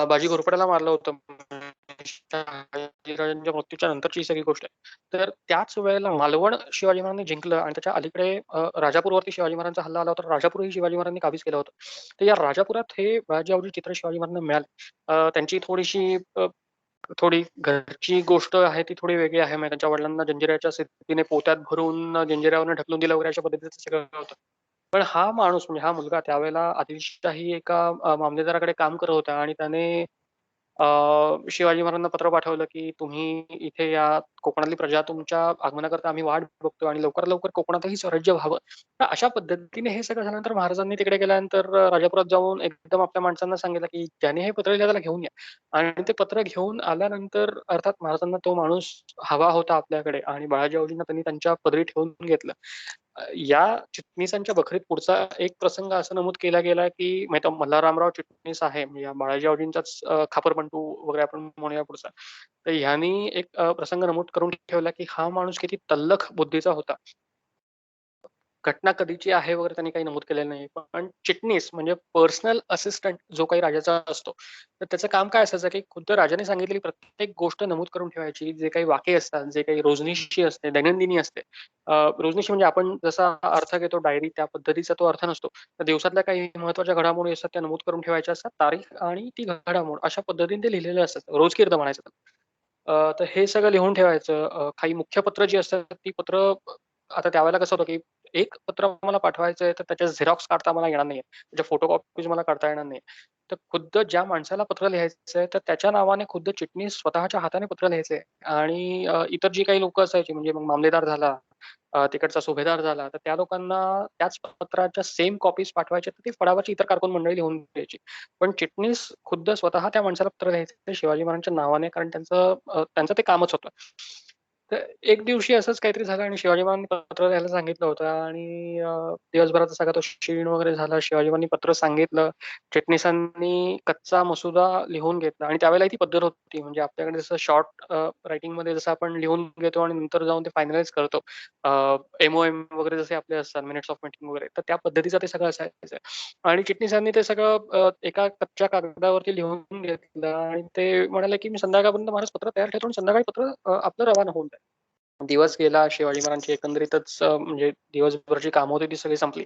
बाजी घोरपड्याला मारलं होतं. शहाजीराजांच्या मृत्यूच्या नंतरची ही सगळी गोष्ट आहे. तर त्याच वेळेला मालवण शिवाजी महाराजांनी जिंकलं आणि त्याच्या अलीकडे राजापूरवरती शिवाजी महाराजांचा हल्ला आला होता. राजापूरही शिवाजी महाराजांनी काबीज केलं होतं. तर या राजापुरात हे बाळाजी औजी चित्र शिवाजी महाराजांना मिळाले. त्यांची थोडी घरची गोष्ट आहे ती थोडी वेगळी आहे. म्हणजे त्यांच्या वडिलांना जंजिऱ्याच्या सिद्धीने पोत्यात भरून जंजिऱ्यावरनं ढकलून दिलं वगैरे अशा पद्धतीचं सगळं होतं. पण हा माणूस म्हणजे हा मुलगा त्यावेळेला आदिलशाही एका मामलेदाराकडे काम करत होता आणि त्याने शिवाजी महाराजांना पत्र पाठवलं, की तुम्ही इथे या, कोकणातली प्रजा तुमच्या आगमनाकरता आम्ही वाट बघतोय आणि लवकरात लवकर कोकणातही स्वराज्य व्हावं. तर अशा पद्धतीने हे सगळं झाल्यानंतर महाराजांनी तिकडे गेल्यानंतर राजापुरात जाऊन एकदम आपल्या माणसांना सांगितलं, की ज्याने हे पत्र लिहिलं त्याला घेऊन या. आणि ते पत्र घेऊन आल्यानंतर अर्थात महाराजांना तो माणूस हवा होता आपल्याकडे आणि बाळाजी औजींना त्यांनी त्यांच्या पदरी ठेवून घेतलं. या चिटणीसांच्या बखरीत पुढचा एक प्रसंग असा नमूद केला गेला, की माहिती मल्हाररामराव चिटणीस आहे, म्हणजे या बाळाजी औजींचाच खापरपंतू वगैरे आपण म्हणूया पुढचा. तर ह्यांनी एक प्रसंग नमूद करून ठेवला, की हा माणूस किती तल्लख बुद्धीचा होता. घटना कधीची आहे वगैरे त्यांनी काही नमूद केलेलं नाही. पण चिटणीस म्हणजे पर्सनल असिस्टंट जो काही राजाचा असतो. तर त्याचं काम काय असायचं, की खुद्द राजाने सांगितलेली प्रत्येक गोष्ट नमूद करून ठेवायची. जे काही वाक्य असतात, जे काही रोजनिशी असते, दैनंदिनी असते. रोजनिशी म्हणजे आपण जसा अर्थ घेतो डायरी त्या पद्धतीचा तो अर्थ नसतो. तर दिवसातल्या काही महत्त्वाच्या घडामोडी असतात त्या नमूद करून ठेवायच्या असतात. तारीख आणि ती घडामोड अशा पद्धतीने ते लिहिलेले असतात. रोजकीर्द म्हणायचं त्याला. तर हे सगळं लिहून ठेवायचं. काही मुख्य पत्र जी असतात ती पत्र आता त्यावेळेला कसं होतं, की एक पत्र मला पाठवायचं आहे, तर त्याच्या झेरॉक्स काढता मला येणार नाहीये. त्याच्या फोटोकॉपीज मला काढता येणार नाही. तर खुद्द ज्या माणसाला पत्र लिहायचं आहे, तर त्याच्या नावाने खुद्द चिटणीस स्वतःच्या हाताने पत्र लिहायचंय आणि इतर जी काही लोकं असायची म्हणजे मग मामलेदार झाला, तिकडचा सुभेदार झाला, तर त्या लोकांना त्याच पत्राच्या सेम कॉपीज पाठवायच्या, तर ती फडावरची इतर कारकून मंडळी लिहून द्यायची. पण चिटणीस खुद्द स्वतः त्या माणसाला पत्र लिहायचं शिवाजी महाराजांच्या नावाने, कारण त्यांचं ते कामच होतं. तर एक दिवशी असंच काहीतरी झालं आणि शिवाजी महाराजांनी पत्र लिहायला सांगितलं होतं आणि दिवसभराचा सगळा तो शीण वगैरे झाला. शिवाजी महाराजांनी पत्र सांगितलं. चिटणीसांनी कच्चा मसुदा लिहून घेतला आणि त्यावेळेला ती पद्धत होती. म्हणजे आपल्याकडे जसं शॉर्ट रायटिंगमध्ये जसं आपण लिहून घेतो आणि नंतर जाऊन ते फायनलाईज करतो. एम-ओ-एम वगैरे जसे आपले असतात, मिनिट्स ऑफ मीटिंग वगैरे, तर त्या पद्धतीचं ते सगळं असायचं. आणि चिटणीसांनी ते सगळं एका कच्च्या कागदावरती लिहून घेतलं आणि ते म्हणाले, की "मी संध्याकाळपर्यंत महाराज पत्र तयार ठेवतो आणि संध्याकाळी पत्र आपलं रवाना होऊन जाईल." दिवस गेला. शिवाजी महाराजांची एकंदरीतच म्हणजे दिवसभरची कामं होती ती सगळी संपली.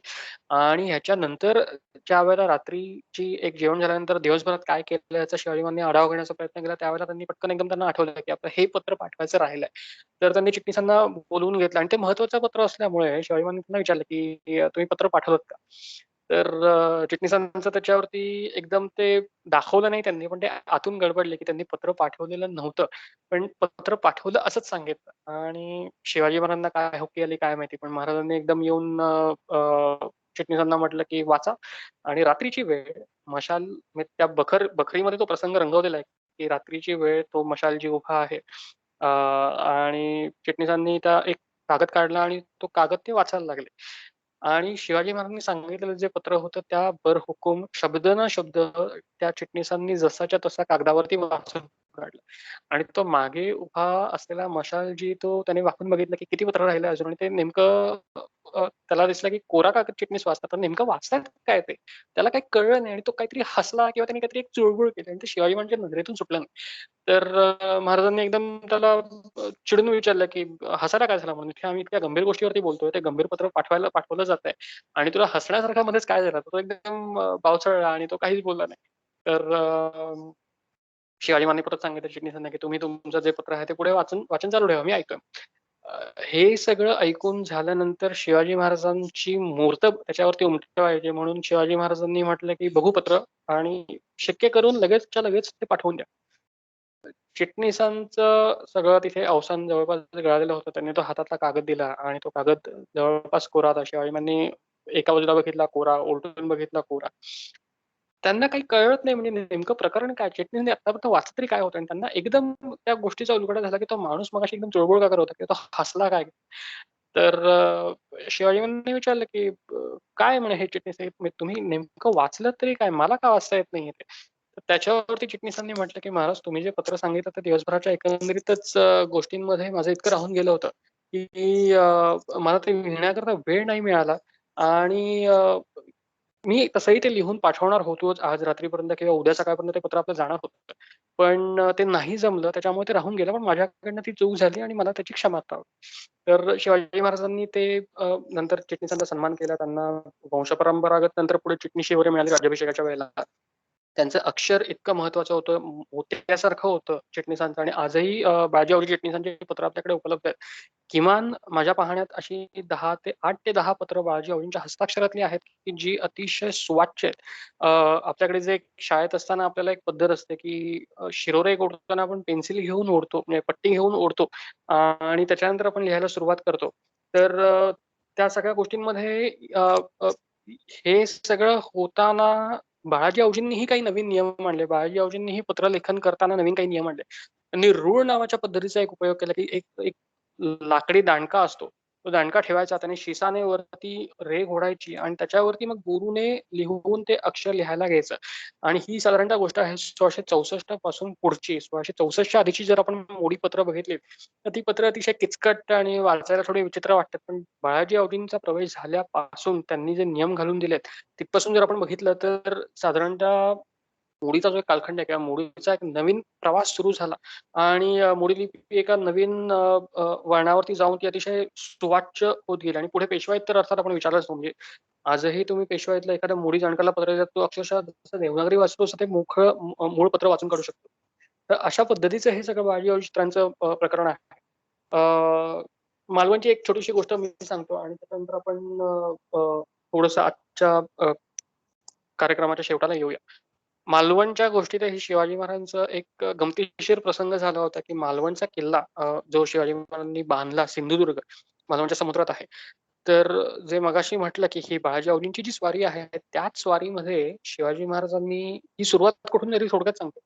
आणि ह्याच्यानंतर ज्यावेळेला रात्रीची एक जेवण झाल्यानंतर दिवसभरात काय केलं याचा शिवाजी महाराजांनी आढावा घेण्याचा प्रयत्न केला. त्यावेळेला त्यांनी पटकन एकदम त्यांना आठवलं, की आपलं हे पत्र पाठवायचं राहिलंय. तर त्यांनी चिटणीसांना बोलवून घेतलं आणि ते महत्त्वाचं पत्र असल्यामुळे शिवाजी महाराजांनी त्यांना विचारलं, की तुम्ही पत्र पाठवलत का? तर चिटणीसांचं त्याच्यावरती एकदम ते दाखवलं नाही त्यांनी, पण ते आतून गडबडले, की त्यांनी पत्र पाठवलेलं नव्हतं. पण पत्र पाठवलं असंच सांगितलं आणि शिवाजी महाराजांना काय हुकी आली काय माहिती, पण महाराजांनी एकदम येऊन चिटणीसांना म्हटलं, की "वाचा." आणि रात्रीची वेळ मशाल म्हणजे त्या बखरीमध्ये तो प्रसंग रंगवलेला आहे, की रात्रीची वेळ तो मशाल जी उभा आहे. आणि चिटणीसांनी त्या एक कागद काढला आणि तो कागद ते वाचायला लागले. आणि शिवाजी महाराजांनी सांगितलेलं जे पत्र होतं त्या बरहुकूम शब्द ना शब्द त्या चिटणीसांनी जसाच्या तसा कागदावरती वाचून काढला. आणि तो मागे उभा असलेला मशाल जी तो त्याने वाकून बघितलं, की किती पत्र राहिलं अजून आणि ते नेमकं त्याला दिसलं, की कोरा कागद चिटणीस वाचतात. तर नेमकं वाचतायत काय ते? त्याला काही कळलं नाही आणि तो काहीतरी हसला किंवा त्याने काहीतरी एक चुळबुळ केली आणि ते शिवाजी महाराजांच्या नजरेतून सुटलं नाही. तर महाराजांनी एकदम त्याला चिडून विचारलं, की "हसायला काय झालं?" म्हणून. "इथे आम्ही इतक्या गंभीर गोष्टीवरती बोलतोय. ते गंभीर पत्र पाठवलं जातंय आणि तुला हसण्यासारखा मध्येच काय झालं?" तर तो एकदम बावचळला आणि तो काहीच बोलला नाही. तर शिवाजी महाराजांनी परत सांगितलं चिटणीसांना, की "तुम्ही तुमचं जे पत्र आहे ते पुढे वाचन चालू ठेवा. मी ऐकतोय." हे सगळं ऐकून झाल्यानंतर शिवाजी महाराजांची मूर्त त्याच्यावरती उमटवायची म्हणून शिवाजी महाराजांनी म्हटलं, की "बघू पत्र" आणि शक्य करून लगेचच्या लगेच ते पाठवून द्या. चिटणीसांचं सगळं तिथे अवसान जवळपास गळालेलं होतं. त्यांनी तो हातातला कागद दिला आणि तो कागद जवळपास कोरा होता. शिवाजी महाराजांनी एका बाजूला बघितला कोरा, उलटून बघितला कोरा. त्यांना काही कळत नाही म्हणजे नेमकं प्रकरण काय? चटणीसने आत्तापर्यंत वाचलं तरी काय होतं? आणि त्यांना एकदम त्या गोष्टीचा उलगडा झाला, की तो माणूस मगाशी एकदम चुळबुळ का करत होता? किंवा तो हसला काय? तर शिवाजी महाराजांनी विचारलं, की "काय म्हणे हे चिटणीस साहेब, म्हणजे तुम्ही नेमकं वाचलत तरी काय? मला का वाचता येत नाहीये ते?" तर त्याच्यावरती चिटणीसांनी म्हटलं, की "महाराज तुम्ही जे पत्र सांगितलं ते दिवसभराच्या एकंदरीतच गोष्टींमध्ये माझं इतकं राहून गेलं होतं, की मला ते लिहिण्याकरता वेळ नाही मिळाला आणि मी तसंही ते लिहून पाठवणार होतोच आज रात्रीपर्यंत किंवा उद्या सकाळपर्यंत ते पत्र आपलं जाणार होतं. पण ते नाही जमलं त्याच्यामुळे ते राहून गेलं. पण माझ्याकडनं ती चूक झाली आणि मला त्याची क्षमाता हवी." तर शिवाजी महाराजांनी ते नंतर चिटणीसांचा सन्मान केला. त्यांना वंशपरंपरागत नंतर पुढे चिटणीशी वगैरे मिळाली राज्याभिषेकाच्या वेळेला. त्यांचं अक्षर इतकं महत्वाचं होतं, मोत्यासारखं होतं चिटणीसांचं आणि आजही बाजीराव चिटणीसांचे पत्र आपल्याकडे उपलब्ध आहेत. किमान माझ्या पाहण्यात अशी 10 ते 8 ते 10 पत्र बाळाजींच्या हस्ताक्षरातली आहेत, की जी अतिशय सुवाच्य आहेत. आपल्याकडे जे शाळेत असताना आपल्याला एक पद्धत असते, की शिरोरेख ओढताना आपण पेन्सिल घेऊन ओढतो, म्हणजे पट्टी घेऊन ओढतो आणि त्याच्यानंतर आपण लिहायला सुरुवात करतो. तर त्या सगळ्या गोष्टींमध्ये अ, अ, हे सगळं होताना बाळाजी औजींनीही काही नवीन नियम आणले. बाळाजी औजींनीही पत्रलेखन करताना नवीन काही नियम आणले. त्यांनी रूळ नावाच्या पद्धतीचा एक उपयोग केला, की एक एक लाकडी दांडका असतो. तो दांडका ठेवायचा. त्याने शिसाने वरती रेघ ओढायची आणि त्याच्यावरती मग गुरूने लिहून ते अक्षर लिहायला घ्यायचं. आणि ही साधारणतः गोष्ट आहे 1664 पासून पुढची. 1664च्या आधीची जर आपण मोडी पत्र बघितली, तर ती पत्र अतिशय किचकट आणि वाचायला थोडी विचित्र वाटतात. पण बाळाजी औजींचा प्रवेश झाल्यापासून त्यांनी जे नियम घालून दिलेत, तिथपासून जर आपण बघितलं तर साधारणतः मोडीचा जो एक कालखंड आहे किंवा मोडीचा एक नवीन प्रवास सुरू झाला आणि मोडी लिपी एका नवीन वळणावरती जाऊन ती अतिशय सुवाच्य होत गेली आणि पुढे पेशवाईत तर अर्थात आपण विचारलंच नाही. म्हणजे आजही तुम्ही पेशवाईतल्या एखाद्या मोडी जाणकाराला पत्र देतात, तो अक्षरशः जसं देवनागरी वाचतो तसं ते मूळ पत्र वाचून काढू शकतो. तर अशा पद्धतीचं हे सगळं बाळाजी चित्रांचं प्रकरण आहे. मालवणची एक छोटीशी गोष्ट मी सांगतो आणि त्याच्यानंतर आपण थोडंसं आजच्या कार्यक्रमाच्या शेवटाला येऊया. मालवणच्या गोष्टीतही शिवाजी महाराजांचं एक गमतीशीर प्रसंग झाला होता, की मालवणचा किल्ला जो शिवाजी महाराजांनी बांधला सिंधुदुर्ग, मालवणच्या समुद्रात आहे. तर जे मगाशी म्हटलं, की ही बाळाजी जी स्वारी आहे, त्याच स्वारीमध्ये शिवाजी महाराजांनी ही सुरुवात कुठून तरी थोडक्यात सांगतो.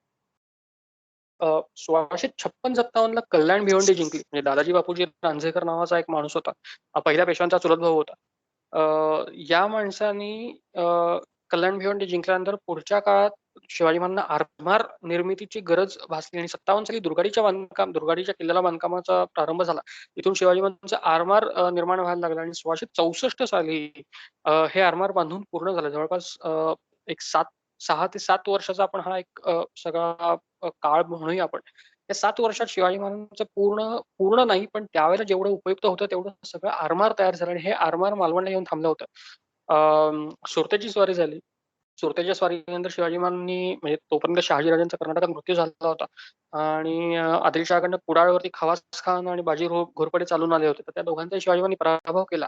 1656-57 ला कल्याण भिवंडी जिंकली. म्हणजे दादाजी बापूजी रांझेकर नावाचा एक माणूस होता. हा पहिल्या पेशव्यांचा चुलत भाऊ होता. या माणसानी कल्याण भिवंडी जिंकल्यानंतर पुढच्या काळात शिवाजी महाराजांना आरमार निर्मितीची गरज भासली आणि 57 साली दुर्गाडीच्या किल्ल्याला बांधकामाचा प्रारंभ झाला. इथून शिवाजी महाराजांचं आरमार निर्माण व्हायला लागलं आणि 1664 साली हे आरमार बांधून पूर्ण झालं. जवळपास एक 6 ते 7 वर्षाचा आपण हा एक सगळा काळ म्हणूया आपण. या 7 वर्षात शिवाजी महाराजांचं पूर्ण पूर्ण नाही, पण त्यावेळेला जेवढं उपयुक्त होतं तेवढं सगळं आरमार तयार झालं आणि हे आरमार मालवणला येऊन थांबलं होतं. सुरतेची स्वारी झाली. सुरतेच्या स्वारीनंतर शिवाजी महाराजांनी म्हणजे तोपर्यंत शहाजीराजांचा कर्नाटकात मृत्यू झालेला होता आणि आदिलशहाकडनं कुडाळवरती खवास खान आणि बाजी घोरपडे चालून आले होते. तर त्या दोघांचाही शिवाजी महाराजांनी पराभव केला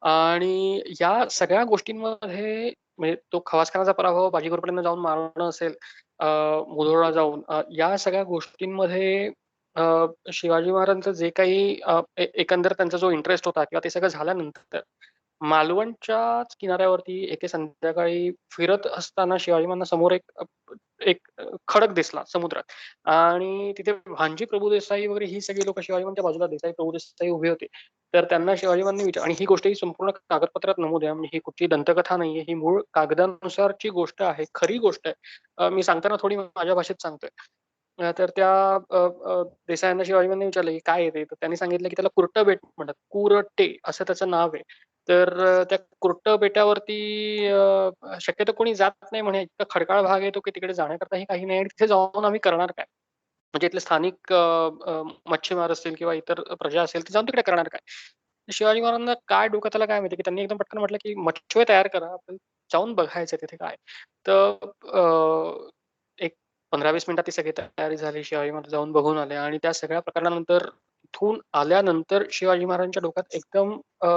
आणि या सगळ्या गोष्टींमध्ये म्हणजे तो खवास खानाचा पराभव, बाजी घोरपडेंना जाऊन मारणं असेल, मुधोळला जाऊन या सगळ्या गोष्टींमध्ये अ, शिवाजी महाराजांचं जे काही एकंदर त्यांचा जो इंटरेस्ट होता किंवा ते सगळं झाल्यानंतर मालवणच्याच किनाऱ्यावरती एके संध्याकाळी फिरत असताना शिवाजी महाराजांना समोर एक खडक दिसला समुद्रात आणि तिथे भांजी प्रभुदेसाई वगैरे ही सगळी लोकं शिवाजी महाराजांच्या बाजूला देसाई, प्रभुदेसाई उभे होते. तर त्यांना शिवाजी महाराजांनी आणि ही गोष्ट ही संपूर्ण कागदपत्रात नमूद आहे. म्हणजे ही कुठली दंतकथा नाहीये. ही मूळ कागदानुसारची गोष्ट आहे. खरी गोष्ट आहे. मी सांगताना थोडी माझ्या भाषेत सांगतोय. तर त्या अ, अ, देसायांना शिवाजी महाराजांनी विचारलं, की "काय आहे ते?" तर त्यांनी सांगितलं, की त्याला कुरटं बेट म्हणतात. कुरटे असं त्याचं नाव आहे. तर त्या कुरटं बेटावरती शक्यतो कोणी जात नाही म्हणे. इतका खडकाळ भाग आहे तो, की तिकडे जाण्याकरताही काही नाही आणि तिथे जाऊन आम्ही करणार काय? म्हणजे इथले स्थानिक मच्छीमार असतील किंवा इतर प्रजा असेल, ती जाऊन तिकडे करणार काय? शिवाजी महाराजांना काय डोक्यात आलं काय माहिती, की त्यांनी एकदम पटकन म्हटलं, की "मच्छी तयार करा. आपण जाऊन बघायचं तिथे काय." तर एक 15-20 मिनिटात ती सगळी तयारी झाली. शिवाजी महाराज जाऊन बघून आले आणि त्या सगळ्या प्रकरणानंतर तिथून आल्यानंतर शिवाजी महाराजांच्या डोक्यात एकदम अ,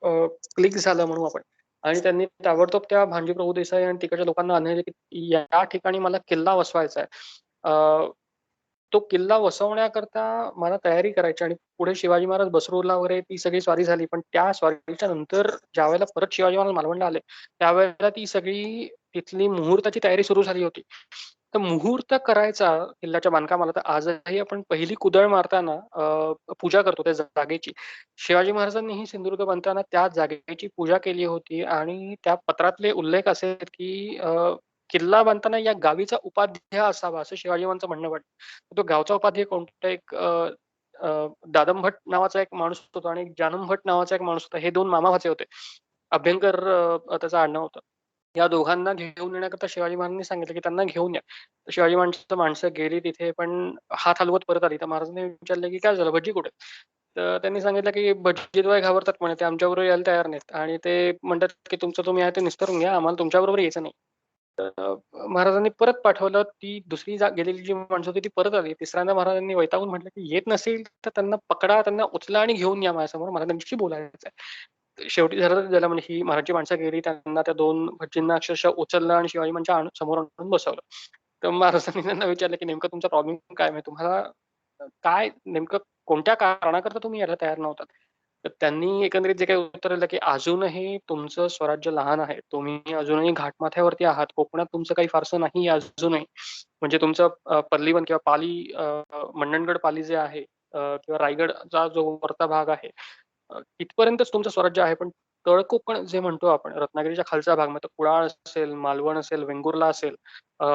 अ, क्लिक झालं म्हणू आपण आणि त्यांनी ताबडतोब त्या भांजी प्रभुदेसाई आणि तिकडच्या लोकांना आणले, की या ठिकाणी मला किल्ला वसवायचा आहे. तो किल्ला वसवण्याकरता मला तयारी करायची आणि पुढे शिवाजी महाराज बसरूरला वगैरे ती सगळी स्वारी झाली. पण त्या स्वारीच्या नंतर ज्यावेळेला परत शिवाजी महाराज मालवणला आले, त्यावेळेला ती सगळी तिथली मुहूर्ताची तयारी सुरू झाली होती. तर मुहूर्त करायचा किल्ल्याच्या बांधकामाला, तर आजही आपण पहिली कुदळ मारताना पूजा करतो त्या जागेची. शिवाजी महाराजांनीही सिंधुदुर्ग बांधताना त्या जागेची पूजा केली होती आणि त्या पत्रातले उल्लेख असे आहेत, की किल्ला बांधताना या गावीचा उपाध्याय असावा, असं शिवाजी महाराजांचं म्हणणं वाटतं. तो गावचा उपाध्याय कोणता एक दादम भट नावाचा एक माणूस होता आणि एक जानम भट नावाचा एक माणूस होता. हे 2 मामाभाचे होते. अभ्यंकर त्याचं आडनाव होतं. या दोघांना घेऊन येण्याकरता शिवाजी महाराजांनी सांगितलं, की त्यांना घेऊन या. तर शिवाजी महाराजांची माणसं गेली तिथे, पण हात हलवत परत आली. तर महाराजांनी विचारलं, की "काय झालं? भटजी कुठे?" तर त्यांनी सांगितलं, की "भटजीद्वय घाबरतात म्हणे, ते आमच्याबरोबर यायला तयार नाहीत आणि ते म्हणतात, की तुमचं तुम्ही आहे ते निस्तरून घ्या, आम्हाला तुमच्याबरोबर यायचं नाही." तर महाराजांनी परत पाठवलं. ती दुसरी गेलेली जी माणसं होती ती परत आली. तिसऱ्यांदा महाराजांनी वैतागून म्हटलं, की "येत नसेल तर त्यांना पकडा, त्यांना उचला आणि घेऊन या माझ्यासमोर. मला त्यांच्याशी बोलायचं आहे." शेवटी झालं त्याला म्हणजे ही महाराजची माणसं गेली. त्यांना त्या 2 भटजींना अक्षरशः उचललं आणि शिवाजी महाराजांच्या समोर आणून बसवलं. तर महाराजांनी त्यांना विचारलं, की "नेमकं तुमचा प्रॉब्लेम काय? म्हणजे तुम्हाला काय नेमकं कोणत्या कारणाकरता तुम्ही यायला तयार नव्हतात?" तर त्यांनी एकंदरीत जे काही उत्तर दिलं, की "अजूनही तुमचं स्वराज्य लहान आहे. तुम्ही अजूनही घाटमाथ्यावरती आहात. कोकणात तुमचं काही फारसं नाही अजूनही. म्हणजे तुमचं पल्लीवन किंवा पाली मंडणगड पाली जे आहे किंवा रायगडचा जो वरचा भाग आहे, तिथपर्यंतच तुमचं स्वराज्य आहे. पण तळकोकण जे म्हणतो आपण, रत्नागिरीच्या खालचा भाग, मग तो कुडाळ असेल, मालवण असेल, वेंगुर्ला असेल, अ,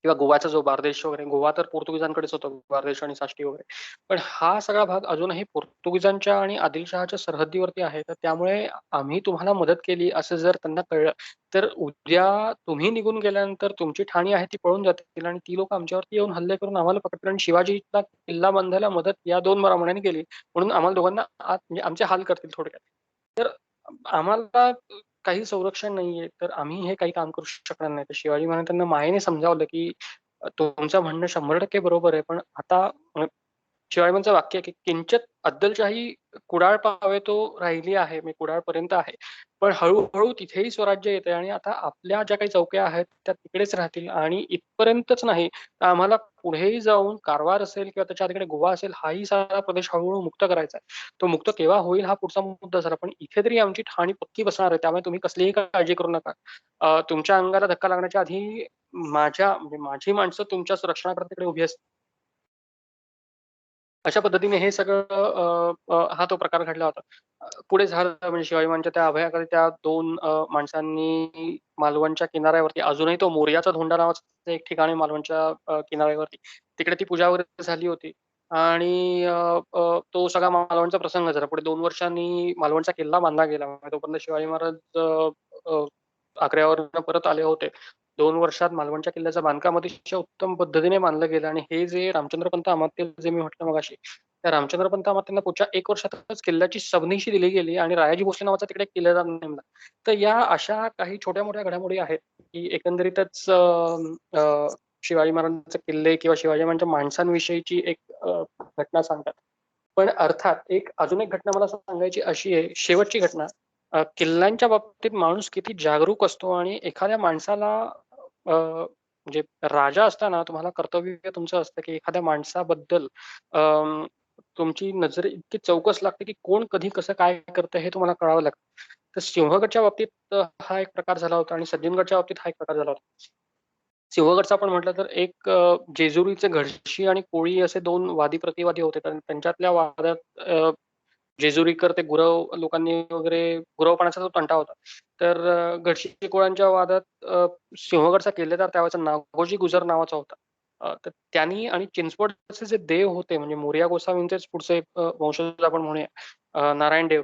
किंवा गोवाचा जो बारदेश वगैरे, गोवा तर पोर्तुगीजांकडेच होतं, बारदेश आणि साष्टी वगैरे. पण हा सगळा भाग अजूनही पोर्तुगीजांच्या आणि आदिलशहाच्या सरहद्दीवरती आहे. तर त्यामुळे आम्ही तुम्हाला मदत केली असं जर त्यांना कळलं, तर उद्या तुम्ही निघून गेल्यानंतर तुमची ठाणी आहे ती पळून जातील आणि ती लोकं आमच्यावरती येऊन हल्ले करून आम्हाला पकडतील आणि शिवाजीला किल्ला बांधायला मदत या 2 ब्राह्मणांनी केली. म्हणून आम्हाला दोघांना आत म्हणजे आमचे हाल करतील थोडक्यात. तर आम्हाला काही संरक्षण नाहीये, तर आम्ही हे काही काम करू शकणार नाही. तर शिवाजी महाराज त्यांना मायेने समजावलं, की तुमचं म्हणणं 100% बरोबर आहे. पण आता शिवाजी महाराजांचं वाक्य आहे, की "किंचित अद्दलशाही कुडाळ पावे तो राहिली आहे." म्हणजे कुडाळपर्यंत आहे. पण हळू तिथेही स्वराज्य येतंय आणि आता आपल्या ज्या काही चौक्या आहेत, त्या तिकडेच राहतील आणि इथपर्यंतच नाही, तर आम्हाला पुढेही जाऊन कारवार असेल किंवा त्याच्या अलीकडे गोवा असेल, हाही सारा प्रदेश हळू मुक्त करायचा आहे. तो मुक्त केव्हा होईल हा पुढचा मुद्दा झाला. पण इथे तरी आमची ठाणी पक्की बसणार आहे. त्यामुळे तुम्ही कसलीही काळजी करू नका. तुमच्या अंगाला धक्का लागण्याच्या आधी म्हणजे माझी माणसं तुमच्या संरक्षणाकरता तिकडे उभी असतील. अशा पद्धतीने हे सगळं हा तो प्रकार घडला होता. पुढे झालं म्हणजे शिवाजी महाराजांच्या त्या अभयाकडे त्या 2 माणसांनी मालवणच्या किनाऱ्यावरती अजूनही तो मोरयाचा धोंडा नावाचं एक ठिकाण आहे मालवणच्या किनाऱ्यावरती. तिकडे ती पूजा वगैरे झाली होती आणि तो सगळा मालवणचा प्रसंग झाला. पुढे 2 वर्षांनी मालवणचा किल्ला बांधला गेला. तोपर्यंत शिवाजी महाराज अ, आग्र्यावरून परत आले होते. 2 वर्षात मालवणच्या किल्ल्याचं बांधकाम अतिशय उत्तम पद्धतीने बांधलं गेलं आणि हे जे रामचंद्रपंत अमात्य जे मी म्हटलं मगाशी, त्या रामचंद्रपंत अमात्यांना पुढच्या 1 वर्षातच किल्ल्याची सबनिशी दिली गेली आणि रायाजी भोसले नावाचा तिकडे एक किल्लेदार नेमला. तर या अशा काही छोट्या-मोठ्या घडामोडी आहेत, की एकंदरीतच शिवाजी महाराजांचे किल्ले किंवा शिवाजी महाराजांच्या माणसांविषयीची एक घटना सांगतात. पण अर्थात अजून एक घटना मला सांगायची अशी आहे, शेवटची घटना. किल्ल्यांच्या बाबतीत माणूस किती जागरूक असतो आणि एखाद्या माणसाला म्हणजे राजा असताना तुम्हाला कर्तव्य तुमचं असतं, की एखाद्या माणसाबद्दल तुमची नजर इतकी चौकस लागते, की कोण कधी कसं काय करतं हे तुम्हाला कळावं लागतं. तर सिंहगडच्या बाबतीत हा एक प्रकार झाला होता आणि सज्जनगडच्या बाबतीत हा एक प्रकार झाला होता. सिंहगडचा आपण म्हटलं तर जेजुरीचे घडशी आणि कोळी असे 2 वादी-प्रतिवादी होते. कारण त्यांच्यातल्या वादात जेजुरीकर ते गुरव लोकांनी वगैरे गुरवपणाचा जो तंटा होता. तर गडशी कोळ्यांच्या वादात सिंहगडचा किल्लेदार त्यावेळेचा नागोजी गुजर नावाचा होता. तर त्यांनी आणि चिंचवडचे जे देव होते म्हणजे मोरया गोसावींचेच पुढचे वंशज आपण म्हणूया नारायण देव.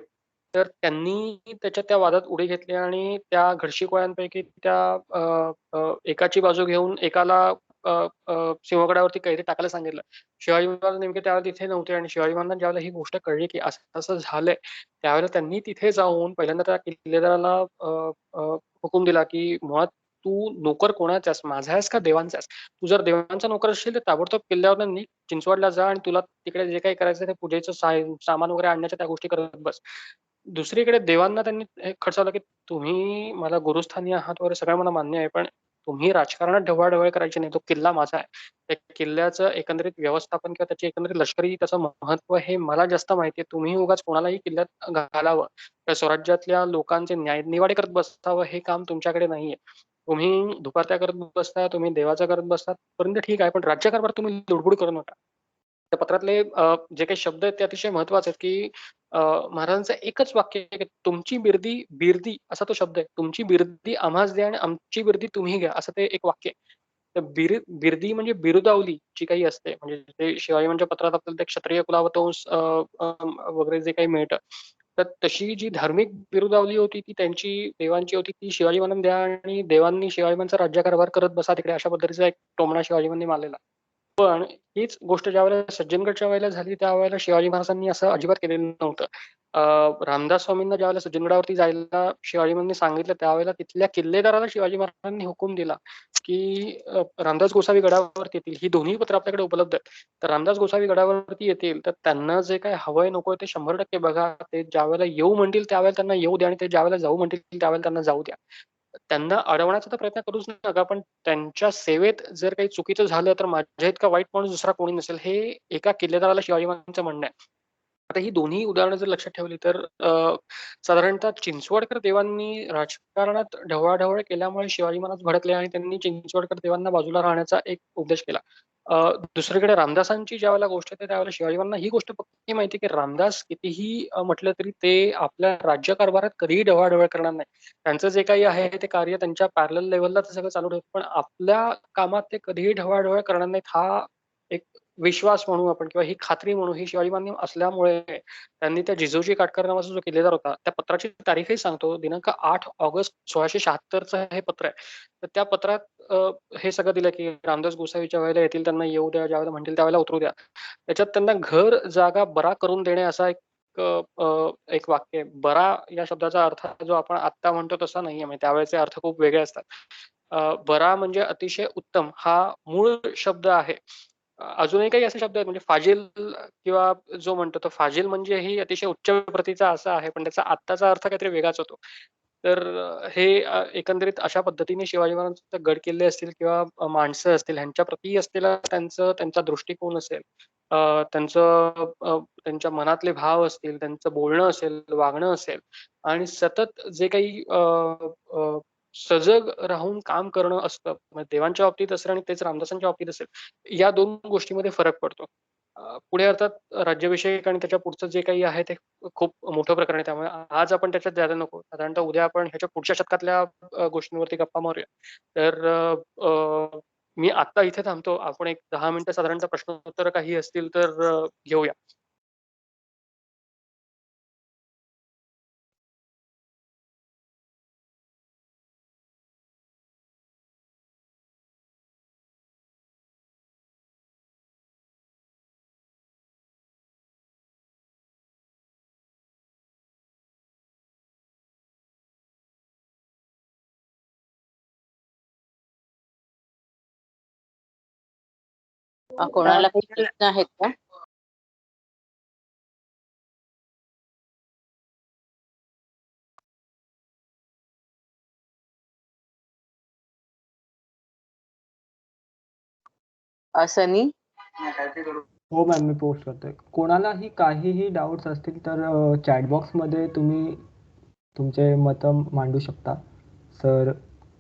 तर त्यांनी त्याच्या त्या वादात उडी घेतली आणि त्या घडशी कोळ्यांपैकी त्या अ, एकाची बाजू घेऊन एकाला अ, अ, सिंहगडावरती कैरी टाकायला सांगितलं. शिवाजी महाराज नेमके त्यावेळेला तिथे नव्हते आणि शिवाजी महाराजांना ज्यावेळेला ही गोष्ट कळली, की असं-असं झालंय, त्यावेळेला त्यांनी तिथे जाऊन पहिल्यांदा त्या किल्लेदाराला अ, अ, हुकूम दिला, की मुळात तू नोकर कोणाचा आहेस? माझा आहेस का देवांचा आहेस? तू जर देवांचा नोकर असशील, तर ताबडतोब किल्ल्यावरनं निघ, चिंचवडला जा आणि तुला तिकडे जे काही करायचं ते पूजेचं सामान वगैरे आणण्याच्या त्या गोष्टी करत बस. दुसरीकडे देवांना त्यांनी हे खडसावलं, की तुम्ही मला गुरुस्थानी आहात वगैरे सगळं मला मान्य आहे. पण तुम्ही राजकारणात ढवळाढवळ करायची नाही. तो किल्ला माझा आहे. त्या किल्ल्याचं एकंदरीत व्यवस्थापन किंवा त्याची एकंदरीत लष्करी त्याचं महत्त्व हे मला जास्त माहिती आहे. तुम्ही उगाच कोणालाही किल्ल्यात घालावं, त्या स्वराज्यातल्या लोकांचे न्यायनिवाडे करत बसावं हे काम तुमच्याकडे नाहीये. तुम्ही दुपारत्या करत बसता, तुम्ही देवाचा करत बसता पर्यंत ठीक आहे, पण राज्यकारभार तुम्ही लुडबुड करू नका. त्या पत्रातले जे काही शब्द आहेत ते अतिशय महत्त्वाचे आहेत, की महाराजांचं एकच वाक्य आहे, की तुमची बिर्दी बिर्दी असा तो शब्द आहे. तुमची बिर्दी आम्हास द्या आणि आमची बिर्दी तुम्ही घ्या, असं ते एक वाक्य आहे. तर बिर्दी म्हणजे बिरुदावली जी काही असते, म्हणजे ते शिवाजी महाराजांच्या पत्रात आपल्याला ते क्षत्रिय कुलावतंस वगैरे जे काही मिळतं. तर तशी जी धार्मिक बिरुदावली होती ती त्यांची देवांची होती, ती शिवाजी महाराजांना द्या आणि देवांनी शिवाजी महाराजांचा राज्यकारभार करत बसा तिकडे, अशा पद्धतीचा एक टोमणा शिवाजी महाराजांनी मारलेला. पण हीच गोष्ट ज्यावेळेला सज्जनगडच्या वेळेला झाली, त्यावेळेला शिवाजी महाराजांनी असं अजिबात केलेलं नव्हतं. रामदास स्वामींना ज्यावेळेला सज्जनगडावरती जायला शिवाजी महाराजांनी सांगितलं, त्यावेळेला तिथल्या किल्लेदाराला शिवाजी महाराजांनी हुकूम दिला, की रामदास गोसावी गडावरती येतील. ही दोन्ही पत्र आपल्याकडे उपलब्ध आहेत. तर रामदास गोसावी गडावरती येतील, तर त्यांना जे काही हवंय नकोय ते 100% बघा. ते ज्यावेळेला येऊ म्हणतील त्यावेळेला त्यांना येऊ द्या आणि ते ज्यावेळेला जाऊ म्हणतील त्यावेळेला त्यांना जाऊ द्या. त्यांना अडवण्याचा तर प्रयत्न करूच नका, पण त्यांच्या सेवेत जर काही चुकीचं झालं तर माझ्या इतका वाईट माणूस दुसरा कोणी नसेल, हे एका किल्लेदाराला शिवाजी महाराजांचं म्हणणं आहे. आता ही दोन्ही उदाहरणं जर लक्षात ठेवली तर साधारणतः चिंचवडकर देवांनी राजकारणात ढवळाढवळ केल्यामुळे शिवाजी महाराज भडकले आणि त्यांनी चिंचवडकर देवांना बाजूला राहण्याचा एक उपदेश केला. दुसरीकडे रामदासांची ज्यावेळेला गोष्ट येते त्यावेळेला शिवाजी महाराजांना ही गोष्ट पक्की माहिती की रामदास कितीही म्हटलं तरी ते आपल्या राज्यकारभारात कधीही ढवळाढवळ करणार नाही. त्यांचं जे काही आहे ते कार्य त्यांच्या पॅरलल लेव्हलला ते सगळं चालू ठेवतं, पण आपल्या कामात ते कधीही ढवळाढवळ करणार नाहीत. हा एक विश्वास म्हणू आपण किंवा ही खात्री म्हणू, ही शिवाजी महाराजांनी असल्यामुळे त्यांनी त्या जिजाऊजी काटकर नावाचा जो किल्लेदार होता, त्या पत्राची तारीखही सांगतो. दिनांक 8 ऑगस्ट 1676चं हे पत्र आहे. तर त्या पत्रात हे सगळं दिलं, की रामदास गोसावीच्या वेळेला येतील त्यांना येऊ द्या, ज्यावेळेला म्हणतील त्यावेळेला उतरू द्या. त्याच्यात त्यांना घर, जागा बरा करून देणे असा एक वाक्य आहे. बरा या शब्दाचा अर्थ जो आपण आत्ता म्हणतो तसा नाहीये. म्हणजे त्यावेळेचे अर्थ खूप वेगळे असतात. बरा म्हणजे अतिशय उत्तम हा मूळ शब्द आहे. अजूनही काही असे शब्द आहेत म्हणजे फाजील किंवा जो म्हणतो तो फाजील म्हणजे ही अतिशय उच्च प्रतीचा असा आहे, पण त्याचा आत्ताचा अर्थ काहीतरी वेगळाच होतो. तर हे एकंदरीत अशा पद्धतीने शिवाजी महाराजांचे गडकिल्ले असतील किंवा माणसं असतील ह्यांच्या प्रती असलेला त्यांचा दृष्टिकोन असेल, त्यांच्या मनातले भाव असतील, त्यांचं बोलणं असेल, वागणं असेल आणि सतत जे काही सजग राहून काम करणं असतं. म्हणजे देवांच्या बाबतीत असेल आणि तेच रामदासांच्या बाबतीत असेल. या 2 गोष्टींमध्ये फरक पडतो. पुढे अर्थात राज्याभिषेक आणि त्याच्या पुढचं जे काही आहे ते खूप मोठं प्रकरण आहे. त्यामुळे आज आपण त्याच्यात जायला नको. साधारणतः उद्या आपण ह्याच्या पुढच्या शतकातल्या गोष्टींवरती गप्पा मारूया. तर मी आत्ता इथे थांबतो. आपण एक 10 मिनिटं साधारणतः प्रश्नोत्तर काही असतील तर घेऊया. कोणाला काही प्रश्न आहेत का? सनी? हो मॅम, मी पोस्ट करतोय. कोणालाही काहीही डाऊट्स असतील तर चॅट बॉक्समध्ये तुम्ही तुमचे मतं मांडू शकता. सर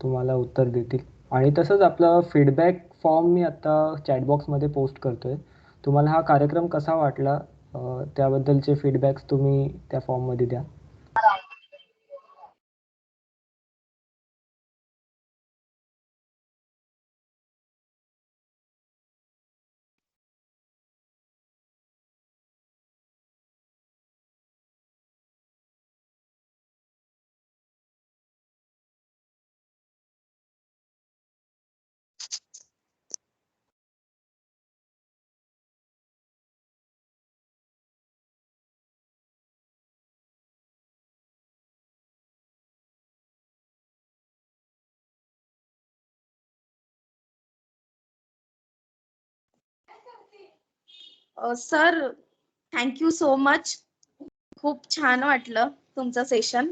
तुम्हाला उत्तर देतील. आणि तसंच आपला फीडबॅक फॉर्म मी आता चॅट बॉक्समध्ये पोस्ट करतोय. तुम्हाला हा कार्यक्रम कसा वाटला त्याबद्दलचे फीडबॅक्स तुम्ही त्या फॉर्ममध्ये द्या. Sir, thank you so much. खूप छान वाटलं तुमचं सेशन.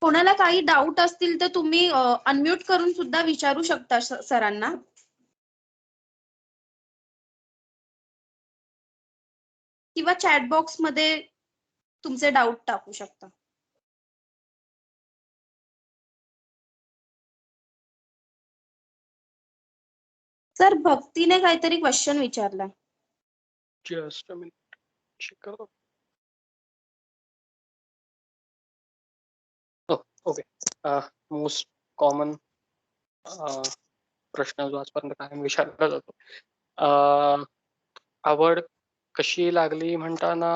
कोणाला काही डाऊट असतील तर तुम्ही अनम्यूट करून सुद्धा विचारू शकता सरांना. किंवा चॅट बॉक्स मध्ये तुमचे डाऊट टाकू शकता. सर भक्तीने काहीतरी क्वेश्चन विचारलाय. जस्ट अ मिनिट चेक करतो. ओके. मोस्ट कॉमन प्रश्न जो आजपर्यंत कायम विचारला जातो, आवड कशी लागली म्हणताना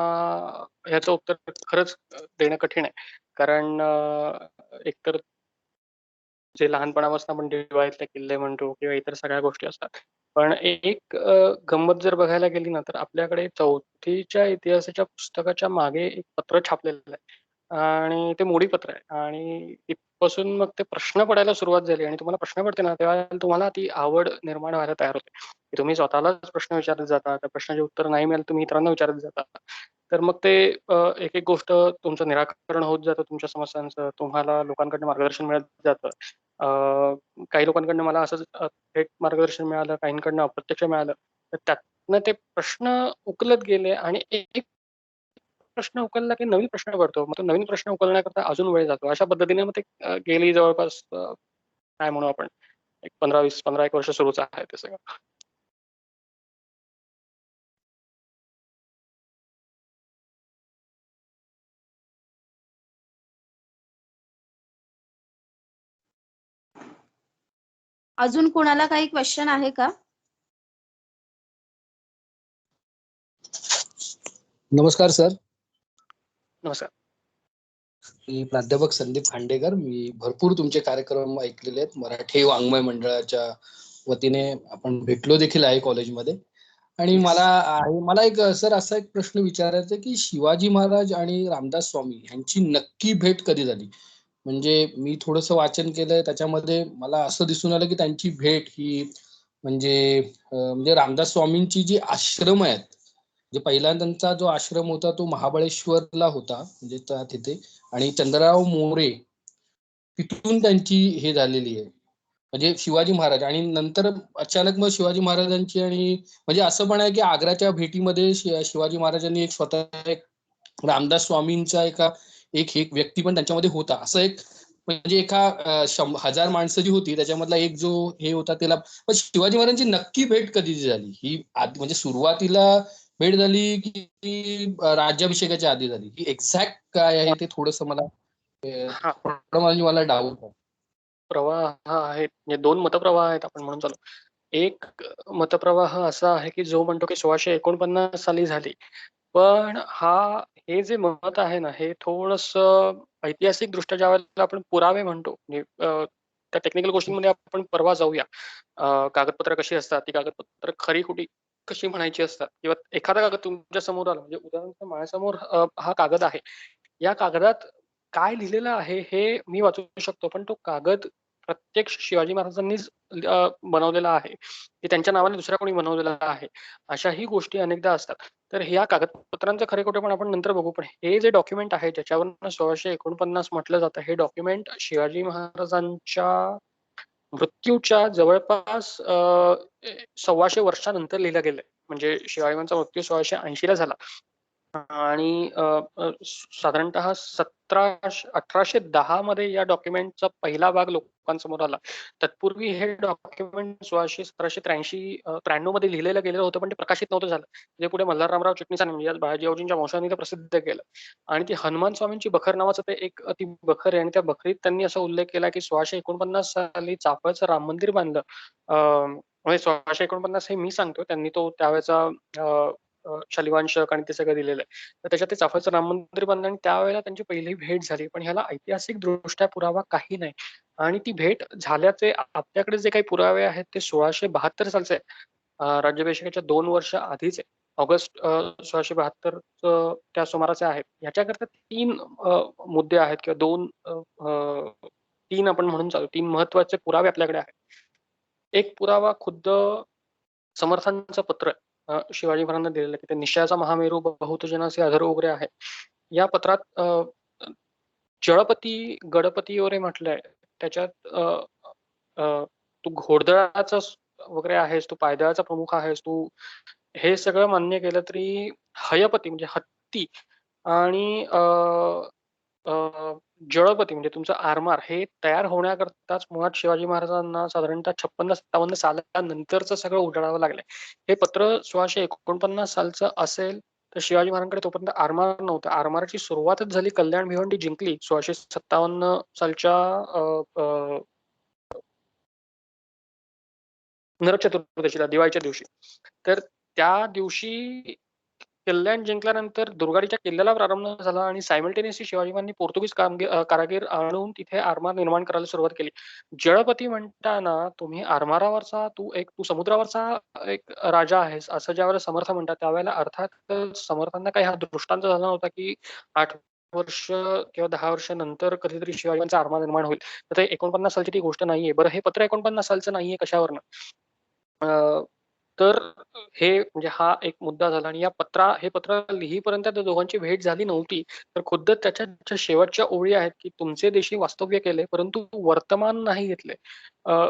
ह्याचं उत्तर खरंच देणं कठीण आहे. कारण एकतर जे लहानपणापासून आपण दिवाळीतले किल्ले म्हणतो किंवा इतर सगळ्या गोष्टी असतात. पण एक गंमत जर बघायला गेली ना, तर आपल्याकडे 4थीच्या इतिहासाच्या पुस्तकाच्या मागे एक पत्र छापलेलं आहे आणि ते मोडी पत्र आहे आणि तिथपासून मग ते प्रश्न पडायला सुरुवात झाली आणि तुम्हाला प्रश्न पडते ना, तेव्हा तुम्हाला ती आवड निर्माण व्हायला तयार होते. की तुम्ही स्वतःलाच प्रश्न विचारत जाता, त्या प्रश्नाचे उत्तर नाही मिळालं तुम्ही इतरांना विचारत जाता. तर मग ते एक-एक गोष्ट तुमचं निराकरण होत जातं तुमच्या समस्यांचं. तुम्हाला लोकांकडनं मार्गदर्शन मिळत जातं. काही लोकांकडनं मला असंच थेट मार्गदर्शन मिळालं, काहींकडनं अप्रत्यक्ष मिळालं. तर त्यातनं ते प्रश्न उकलत गेले आणि एक प्रश्न उकलला की नवीन प्रश्न पडतो. मग तो नवीन प्रश्न उकलण्याकरता अजून वेळ जातो. अशा पद्धतीने मग ते गेली जवळपास काय म्हणू आपण एक 15-20 15 एक वर्ष सुरूच आहे ते सगळं. अजून कोणाला काही क्वेश्चन आहे का? नमस्कार सर. नमस्कार. मी प्राध्यापक संदीप खांडेकर. मी भरपूर तुमचे कार्यक्रम ऐकलेले आहेत. मराठी वाङ्मय मंडळाच्या वतीने आपण भेटलो देखील आहे कॉलेजमध्ये. आणि मला एक सर असा एक प्रश्न विचारायचा की शिवाजी महाराज आणि रामदास स्वामी यांची नक्की भेट कधी झाली? म्हणजे मी थोडंसं वाचन केलंय, त्याच्यामध्ये मला असं दिसून आलं की त्यांची भेट ही म्हणजे रामदास स्वामींची जी आश्रम आहेत, म्हणजे पहिला त्यांचा जो आश्रम होता तो महाबळेश्वरला होता, म्हणजे तिथे. आणि चंद्रराव मोरे तिथून त्यांची हे झालेली आहे, म्हणजे शिवाजी महाराज. आणि नंतर अचानक मग शिवाजी महाराजांची आणि म्हणजे असं पण आहे की आग्राच्या भेटीमध्ये शिवाजी महाराजांनी एक स्वतः एक रामदास स्वामींचा एक व्यक्ती पण त्यांच्यामध्ये होता. असं एक म्हणजे एका 1000 माणसं जी होती त्याच्यामधला एक जो हे होता त्याला. पण शिवाजी महाराजांची नक्की भेट कधी झाली ही म्हणजे सुरुवातीला भेट झाली की राज्याभिषेकाच्या आधी झाली, ही एक्झॅक्ट काय आहे ते थोडंसं मला हा थोडं मला डाऊट आहे. प्रवाह आहेत म्हणजे 2 मतप्रवाह आहेत आपण म्हणून चालू. एक मतप्रवाह असा आहे की जो म्हणतो की 1649 साली झाली. पण हे जे मत आहे ना, हे थोडंसं ऐतिहासिक दृष्ट्या ज्यावेळेला आपण पुरावे म्हणतो म्हणजे त्या टेक्निकल गोष्टींमध्ये आपण परवा जाऊया. कागदपत्र कशी असतात, ती कागदपत्र खरी-खोटी कशी म्हणायची असतात किंवा एखादा कागद तुमच्या समोर आला म्हणजे उदाहरणार्थ माझ्यासमोर हा कागद आहे. या कागदात काय लिहिलेलं आहे हे मी वाचू शकतो, पण तो कागद प्रत्यक्ष शिवाजी महाराजांनीच बनवलेला आहे, की त्यांच्या नावाने दुसऱ्या कोणी बनवलेला आहे. अशाही गोष्टी अनेकदा असतात. तर ह्या कागदपत्रांचं खरे-खोटेपण आपण नंतर बघू. पण हे जे डॉक्युमेंट आहे ज्याच्यावरून 1649 म्हटलं जातं, हे डॉक्युमेंट शिवाजी महाराजांच्या मृत्यूच्या जवळपास 125 वर्षानंतर लिहिलं गेलंय. म्हणजे शिवाजी महाराजांचा मृत्यू 1680 ला झाला आणि साधारणतः 1810 मध्ये या डॉक्युमेंटचा पहिला भाग लोकांसमोर आला. तत्पूर्वी हे डॉक्युमेंट 1783 मध्ये लिहिलेलं गेलेलं होतं, पण ते प्रकाशित नव्हतं झालं. जे पुढे मल्हाररामराव चिटणीसांनी म्हणजे बाळाजीरावजींच्या वंशजांनी ते प्रसिद्ध केलं. आणि ती हनुमान स्वामींची बखर नावाचं ते एक ती बखर आहे आणि त्या बखरीत त्यांनी असा उल्लेख केला की 1649 साली चाफळचं राम मंदिर बांधलं. म्हणजे 1649 हे मी सांगतो, त्यांनी तो त्यावेळेचा शालिवांशक आणि ते सगळं दिलेलं आहे. तर त्याच्यात ते चाफळचं राम मंदिर बांधलं आणि त्यावेळेला त्यांची पहिली भेट झाली. पण ह्याला ऐतिहासिक दृष्ट्या पुरावा काही नाही. आणि ती भेट झाल्याचे आपल्याकडे जे काही पुरावे आहेत ते 1672 सालचे आहे. राज्याभिषेकाच्या 2 वर्ष आधीच आहे. ऑगस्ट 1672 त्या सुमाराचे आहेत. ह्याच्याकरता 3 मुद्दे आहेत किंवा 3 आपण म्हणून चालू 3 महत्त्वाचे पुरावे आपल्याकडे आहेत. एक पुरावा खुद्द समर्थांचं पत्र शिवाजी महाराजांना दिलेलं की ते निश्चयाचा महामेरू बहुत जनाचे अधर उघरे आहे. या पत्रात जळपती गडपती वगैरे म्हटलंय त्याच्यात तू घोडदळाचा वगैरे आहेस, तू पायदळाचा प्रमुख आहेस, तू हे सगळं मान्य केलं तरी हयपती म्हणजे हत्ती आणि जळपती म्हणजे तुमचं आरमार हे तयार होण्याकरताच मुळात शिवाजी महाराजांना साधारणतः 56-57 सालानंतरचं सगळं उधळावं लागलंय. हे पत्र 1649 सालचं असेल तर शिवाजी महाराजांकडे तोपर्यंत आरमार नव्हतं. आरमाराची सुरुवातच झाली कल्याण भिवंडी जिंकली 1657 सालच्या नरक चतुर्दशीला दिवाळीच्या दिवशी. तर त्या दिवशी कल्याण जिंकल्यानंतर दुर्गाडीच्या किल्ल्याला प्रारंभ झाला आणि सायमल्टेनियसली शिवाजी महाराजांनी पोर्तुगीज कारागीर आणून तिथे आरमार निर्माण करायला सुरुवात केली. जळपती म्हणताना तुम्ही आरमारावरचा तू समुद्रावरचा एक राजा आहेस असं ज्यावेळेला समर्थ म्हणतात त्यावेळेला अर्थात समर्थांना काही हा दृष्टांत झाला नव्हता की 8 वर्ष किंवा 10 वर्ष नंतर कधीतरी शिवाजींचा आरमार निर्माण होईल. तर ते 49 सालची ती गोष्ट नाहीये. बरं हे पत्र 49 सालचं नाहीये कशावरनं? तर हे म्हणजे हा एक मुद्दा झाला आणि हे पत्र लिहीपर्यंत त्या दोघांची भेट झाली नव्हती. तर खुद्द त्याच्या ज्या शेवटच्या ओळी आहेत की तुमचे देशी वास्तव्य केले परंतु वर्तमान नाही घेतले.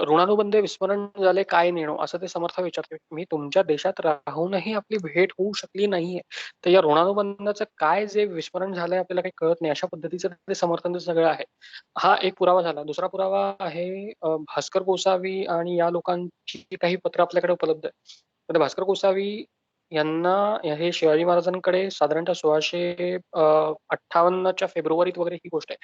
ऋणानुबंध विस्मरण झाले काय नेणो असं ते समर्थ विचारते. मी तुमच्या देशात राहूनही आपली भेट होऊ शकली नाहीये. तर या ऋणानुबंधाचं काय जे विस्मरण झालंय आपल्याला काही कळत नाही अशा पद्धतीचं ते समर्थन सगळं आहे. हा एक पुरावा झाला. दुसरा पुरावा आहे भास्कर गोसावी आणि या लोकांची काही पत्र आपल्याकडे उपलब्ध आहे. तर भास्कर गोसावी यांना हे शिवाजी महाराजांकडे साधारणतः 1658च्या फेब्रुवारीत वगैरे ही गोष्ट आहे.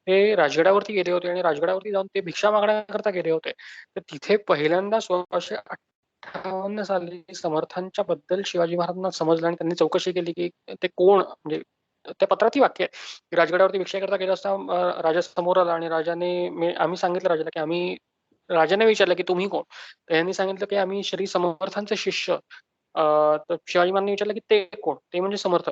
ते राजगडावरती गेले होते आणि राजगडावरती जाऊन ते भिक्षा मागण्याकरता गेले होते. तर तिथे पहिल्यांदा 1658 साली समर्थांच्या बद्दल शिवाजी महाराजांना समजलं आणि त्यांनी चौकशी केली की ते कोण म्हणजे त्या पत्रात ही वाक्य आहे की राजगडावरती भिक्षा करता गेला असता राजा समोर आला आणि आम्ही सांगितलं राजाला की राजाने विचारलं की तुम्ही कोण? तर यांनी सांगितलं की आम्ही श्री समर्थांचे शिष्य. तर शिवाजी महाराजांनी विचारलं की ते कोण? ते म्हणजे समर्थ.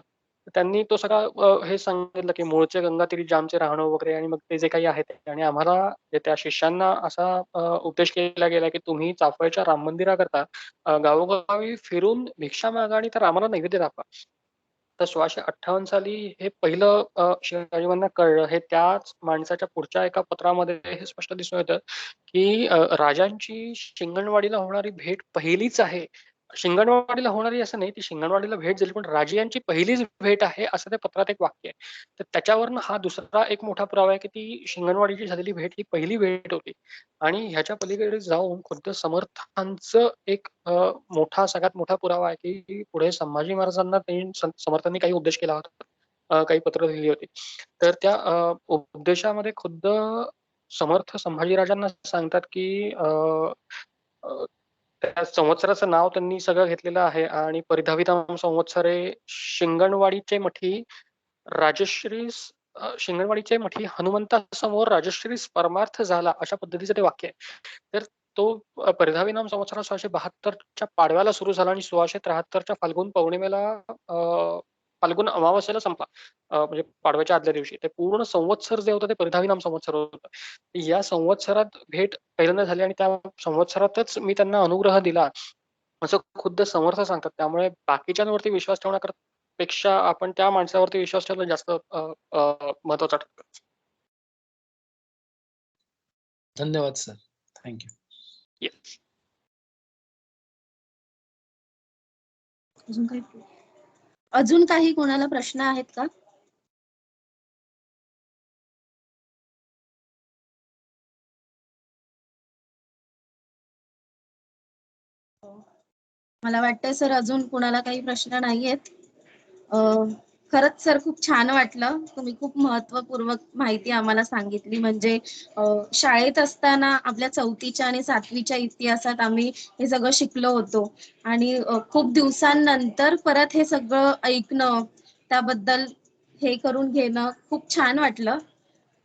त्यांनी तो सगळा हे सांगितलं की मूळचे गंगातीरी जामचे राहणं वगैरे आणि मग ते जे काही आहे ते आणि आम्हाला त्या शिष्यांना असा उपदेश केला गेला की तुम्ही चाफळच्या राम मंदिराकरता गावोगावी फिरून भिक्षा मागा आणि त्या रामाला नैवेद्य दाखवा. तर 1658 साली हे पहिलं शिवाजी महाराजांना कळलं. हे त्याच माणसाच्या पुढच्या एका पत्रामध्ये हे स्पष्ट दिसून येतं की राजांची शिंगणवाडीला होणारी भेट पहिलीच आहे. शिंगणवाडीला होणारी असं नाही, ती शिंगणवाडीला भेट झाली पण राजे पहिलीच भेट आहे असं त्या पत्रात एक वाक्य आहे. तर त्याच्यावरनं हा दुसरा एक मोठा पुरावा आहे की ती शिंगणवाडीची झालेली भेट ही पहिली भेट होती. आणि ह्याच्या पलीकडे जाऊन खुद्द समर्थांचं एक मोठा सगळ्यात मोठा पुरावा आहे की पुढे संभाजी महाराजांना समर्थांनी काही उपदेश केला होता. काही पत्र लिहिली होती. तर त्या उपदेशामध्ये खुद्द समर्थ संभाजीराजांना सांगतात की त्या संवत्सराचं नाव त्यांनी सगळं घेतलेलं आहे आणि परिधावितां संवत्सरे शिंगणवाडीचे मठी शिंगणवाडीचे मठी हनुमंतासमोर राजश्रीस परमार्थ झाला अशा पद्धतीचं ते वाक्य आहे. तर तो परिधाविनाम संवत्सरा 1672च्या पाडव्याला सुरू झाला आणि 1673च्या फाल्गुन पौर्णिमेला फाल्गुन अमावास्येला संपला. म्हणजे पाडव्याच्या आदल्या दिवशी ते पूर्ण संवत्सर जे होतं ते परिधाविनाम संवत्सर होतं. या संवत्सरात भेट पहिल्यांदा झाली आणि त्या संवत्सरातच मी त्यांना अनुग्रह दिला असं खुद्द समर्थ सांगतात. त्यामुळे बाकीच्यांवरती विश्वास ठेवण्यापेक्षा आपण त्या माणसावरती विश्वास ठेवणं जास्त महत्वाचं ठरतं. धन्यवाद सर. थँक्यू. येस. अजून काही कोणाला प्रश्न आहेत का? मला वाटतं सर अजून कोणाला काही प्रश्न नाहीयेत. खरंच सर खूप छान वाटलं. तुम्ही खूप महत्वपूर्वक माहिती आम्हाला सांगितली. म्हणजे शाळेत असताना आपल्या 4थीच्या आणि 7वीच्या इतिहासात आम्ही हे सगळं शिकलो होतो आणि खूप दिवसांनंतर परत हे सगळं ऐकणं त्याबद्दल हे करून घेणं खूप छान वाटलं.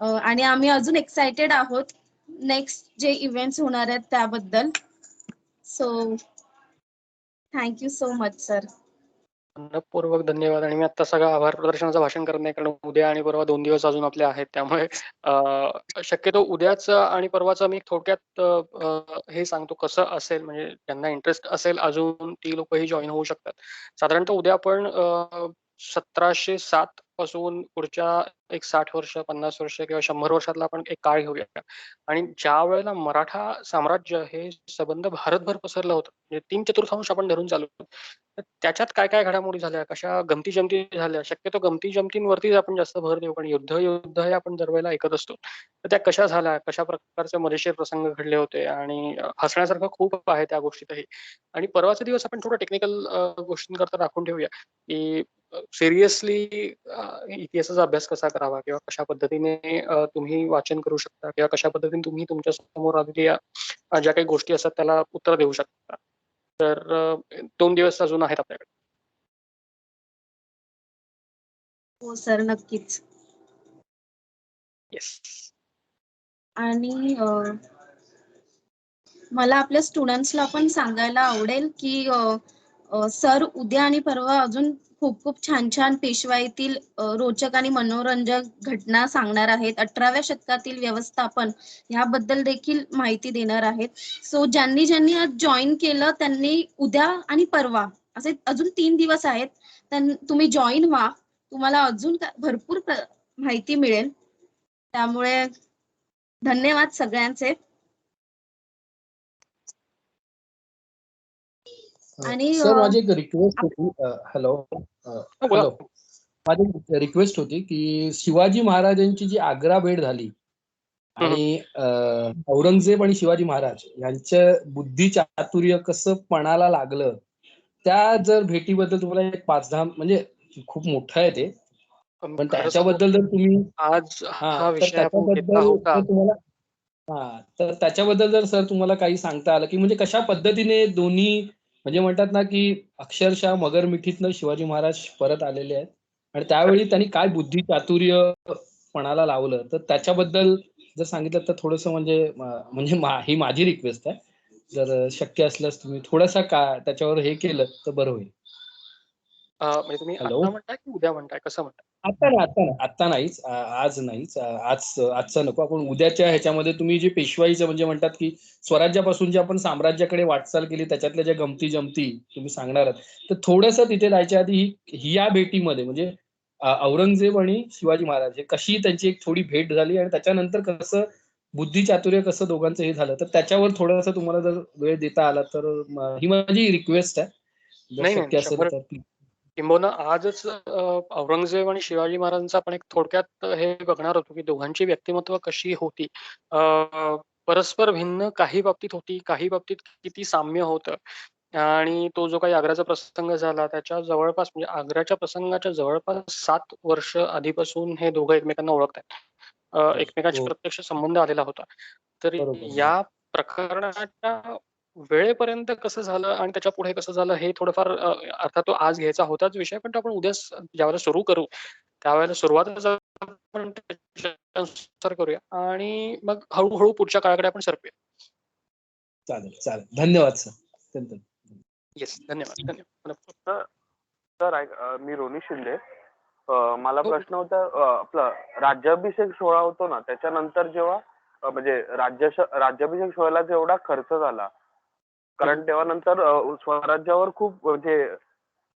आणि आम्ही अजून एक्साइटेड आहोत नेक्स्ट जे इव्हेंट्स होणार आहेत त्याबद्दल. So thank you so much sir. मनपूर्वक धन्यवाद. आणि मी आता सगळं आभार प्रदर्शनाचं भाषण करत नाही कारण उद्या आणि परवा 2 दिवस अजून आपले आहेत. त्यामुळे शक्यतो उद्याच आणि परवाचं मी थोडक्यात हे सांगतो कसं असेल म्हणजे ज्यांना इंटरेस्ट असेल अजून ती लोकही जॉईन होऊ शकतात. साधारणतः उद्या आपण 1707 पासून पुढच्या एक 60 वर्ष, 50 वर्ष किंवा 100 वर्षातला आपण एक काळ घेऊया आणि ज्या वेळेला मराठा साम्राज्य हे सबंध भारतभर पसरलं होतं, म्हणजे 3/4 आपण धरून चालू. तर त्याच्यात काय-काय घडामोडी झाल्या, कशा गमती-जमती झाल्या. शक्यतो गमती-जमतींवरतीच आपण जास्त भर देऊ, कारण युद्ध हे आपण दरवेळेला ऐकत असतो. तर त्या कशा झाल्या, कशा प्रकारचे मजेशीर प्रसंग घडले होते आणि हसण्यासारखं खूप आहे त्या गोष्टीतही. आणि परवाचा दिवस आपण थोडं टेक्निकल गोष्टींकरता राखून ठेवूया, की सिरियसली इतिहासाचा अभ्यास कसा करावा किंवा कशा पद्धतीने तुम्ही वाचन करू शकता किंवा कशा पद्धतीने तुम्ही तुमच्या समोर आलेल्या ज्या काही गोष्टी असतात त्याला उत्तर देऊ शकता. तर 2 दिवस अजून आहेत आपल्याकडे. हो सर, नक्कीच. येस. आणि मला आपल्या स्टुडंट्सला पण सांगायला आवडेल, की सर उद्या आणि परवा अजून खूप खूप छान छान पेशवाईतील रोचक आणि मनोरंजक घटना सांगणार आहेत. 18व्या शतकातील व्यवस्थापन याबद्दल देखील माहिती देणार आहेत. सो ज्यांनी ज्यांनी आज जॉईन केलं त्यांनी उद्या आणि परवा असे अजून 3 दिवस आहेत. तुम्ही जॉईन व्हा. तुम्हाला अजून भरपूर माहिती मिळेल. त्यामुळे धन्यवाद सगळ्यांचे. आणि सर माझी एक रिक्वेस्ट होती. हॅलो बोला. हॅलो माझी रिक्वेस्ट होती की शिवाजी महाराजांची जी आग्रा भेट झाली आणि औरंगजेब आणि शिवाजी महाराज यांचं बुद्धी चातुर्य कसं पणाला लागलं, त्या जर भेटीबद्दल तुम्हाला एक 5-10 म्हणजे खूप मोठं आहे ते, पण खरं सांगू, त्याच्याबद्दल जर तुम्ही आज हा तर विषय आपण घेतला त्याच्याबद्दल होता. जर तुम्हाला तर त्याच्याबद्दल जर सर तुम्हाला काही सांगता आलं, की म्हणजे कशा पद्धतीने दोन्ही म्हणजे म्हणतात ना, की अक्षरशः मगरमिठीतनं शिवाजी महाराज परत आलेले आहेत आणि त्यावेळी त्यांनी काय बुद्धी चातुर्य पणाला लावलं, तर त्याच्याबद्दल जर सांगितलं तर थोडंसं म्हणजे ही माझी रिक्वेस्ट आहे. जर शक्य असल्यास तुम्ही थोडासा त्याच्यावर हे केलं तर बरं होईल. म्हणजे तुम्ही हॅलो. आता म्हणताय की उद्या म्हणताय, कसं म्हणताय? आता नाहीच. आज नाहीच. आजचं नको. आपण उद्याच्या ह्याच्यामध्ये तुम्ही जे पेशवाईचं म्हणजे म्हणतात, की स्वराज्यापासून जे आपण साम्राज्याकडे वाटचाल केली त्याच्यातल्या ज्या गमती-जमती तुम्ही सांगणार आहात. तर थोडंसं तिथे जायच्या आधी या भेटीमध्ये म्हणजे औरंगजेब आणि शिवाजी महाराज हे कशी त्यांची एक थोडी भेट झाली आणि त्याच्यानंतर कसं बुद्धिचातुर्य कसं दोघांचं हे झालं, तर त्याच्यावर थोडंसं तुम्हाला जर वेळ देता आला तर ही माझी रिक्वेस्ट आहे. जर नाही, शक्य असेल 100 तर प्लीज. किंबहुना आजच औरंगजेब आणि शिवाजी महाराजांचं आपण एक थोडक्यात हे बघणार होतो, की दोघांची व्यक्तिमत्व कशी होती. परस्पर भिन्न काही बाबतीत होती, काही बाबतीत किती साम्य होतं. आणि तो जो काही आग्र्याचा प्रसंग झाला त्याच्या जवळपास म्हणजे आग्र्याच्या प्रसंगाच्या जवळपास 7 वर्ष आधीपासून हे दोघं एकमेकांना ओळखतायत. एकमेकांशी हो. प्रत्यक्ष संबंध आलेला होता. तर बरोबर. या प्रकरणाच्या वेळेपर्यंत कसं झालं आणि त्याच्या पुढे कसं झालं हे थोडंफार अर्थात तो आज घ्यायचा होताच विषय, पण तो आपण उद्या ज्यावेळेला सुरू करू, त्यावेळेला सुरुवातच आपण त्याच्यानुसार करूया आणि मग हळू पुढच्या काळाकडे आपण सरकूया. चालेल. धन्यवाद सर. अत्यंत. येस. धन्यवाद. सर सर मी रोनिश शिंदे. मला हो. प्रश्न होता, आपला राज्याभिषेक सोहळा होतो ना त्याच्यानंतर जेव्हा म्हणजे राज्याभिषेक सोहळ्याला जेवढा खर्च झाला, कारण तेव्हा नंतर स्वराज्यावर खूप म्हणजे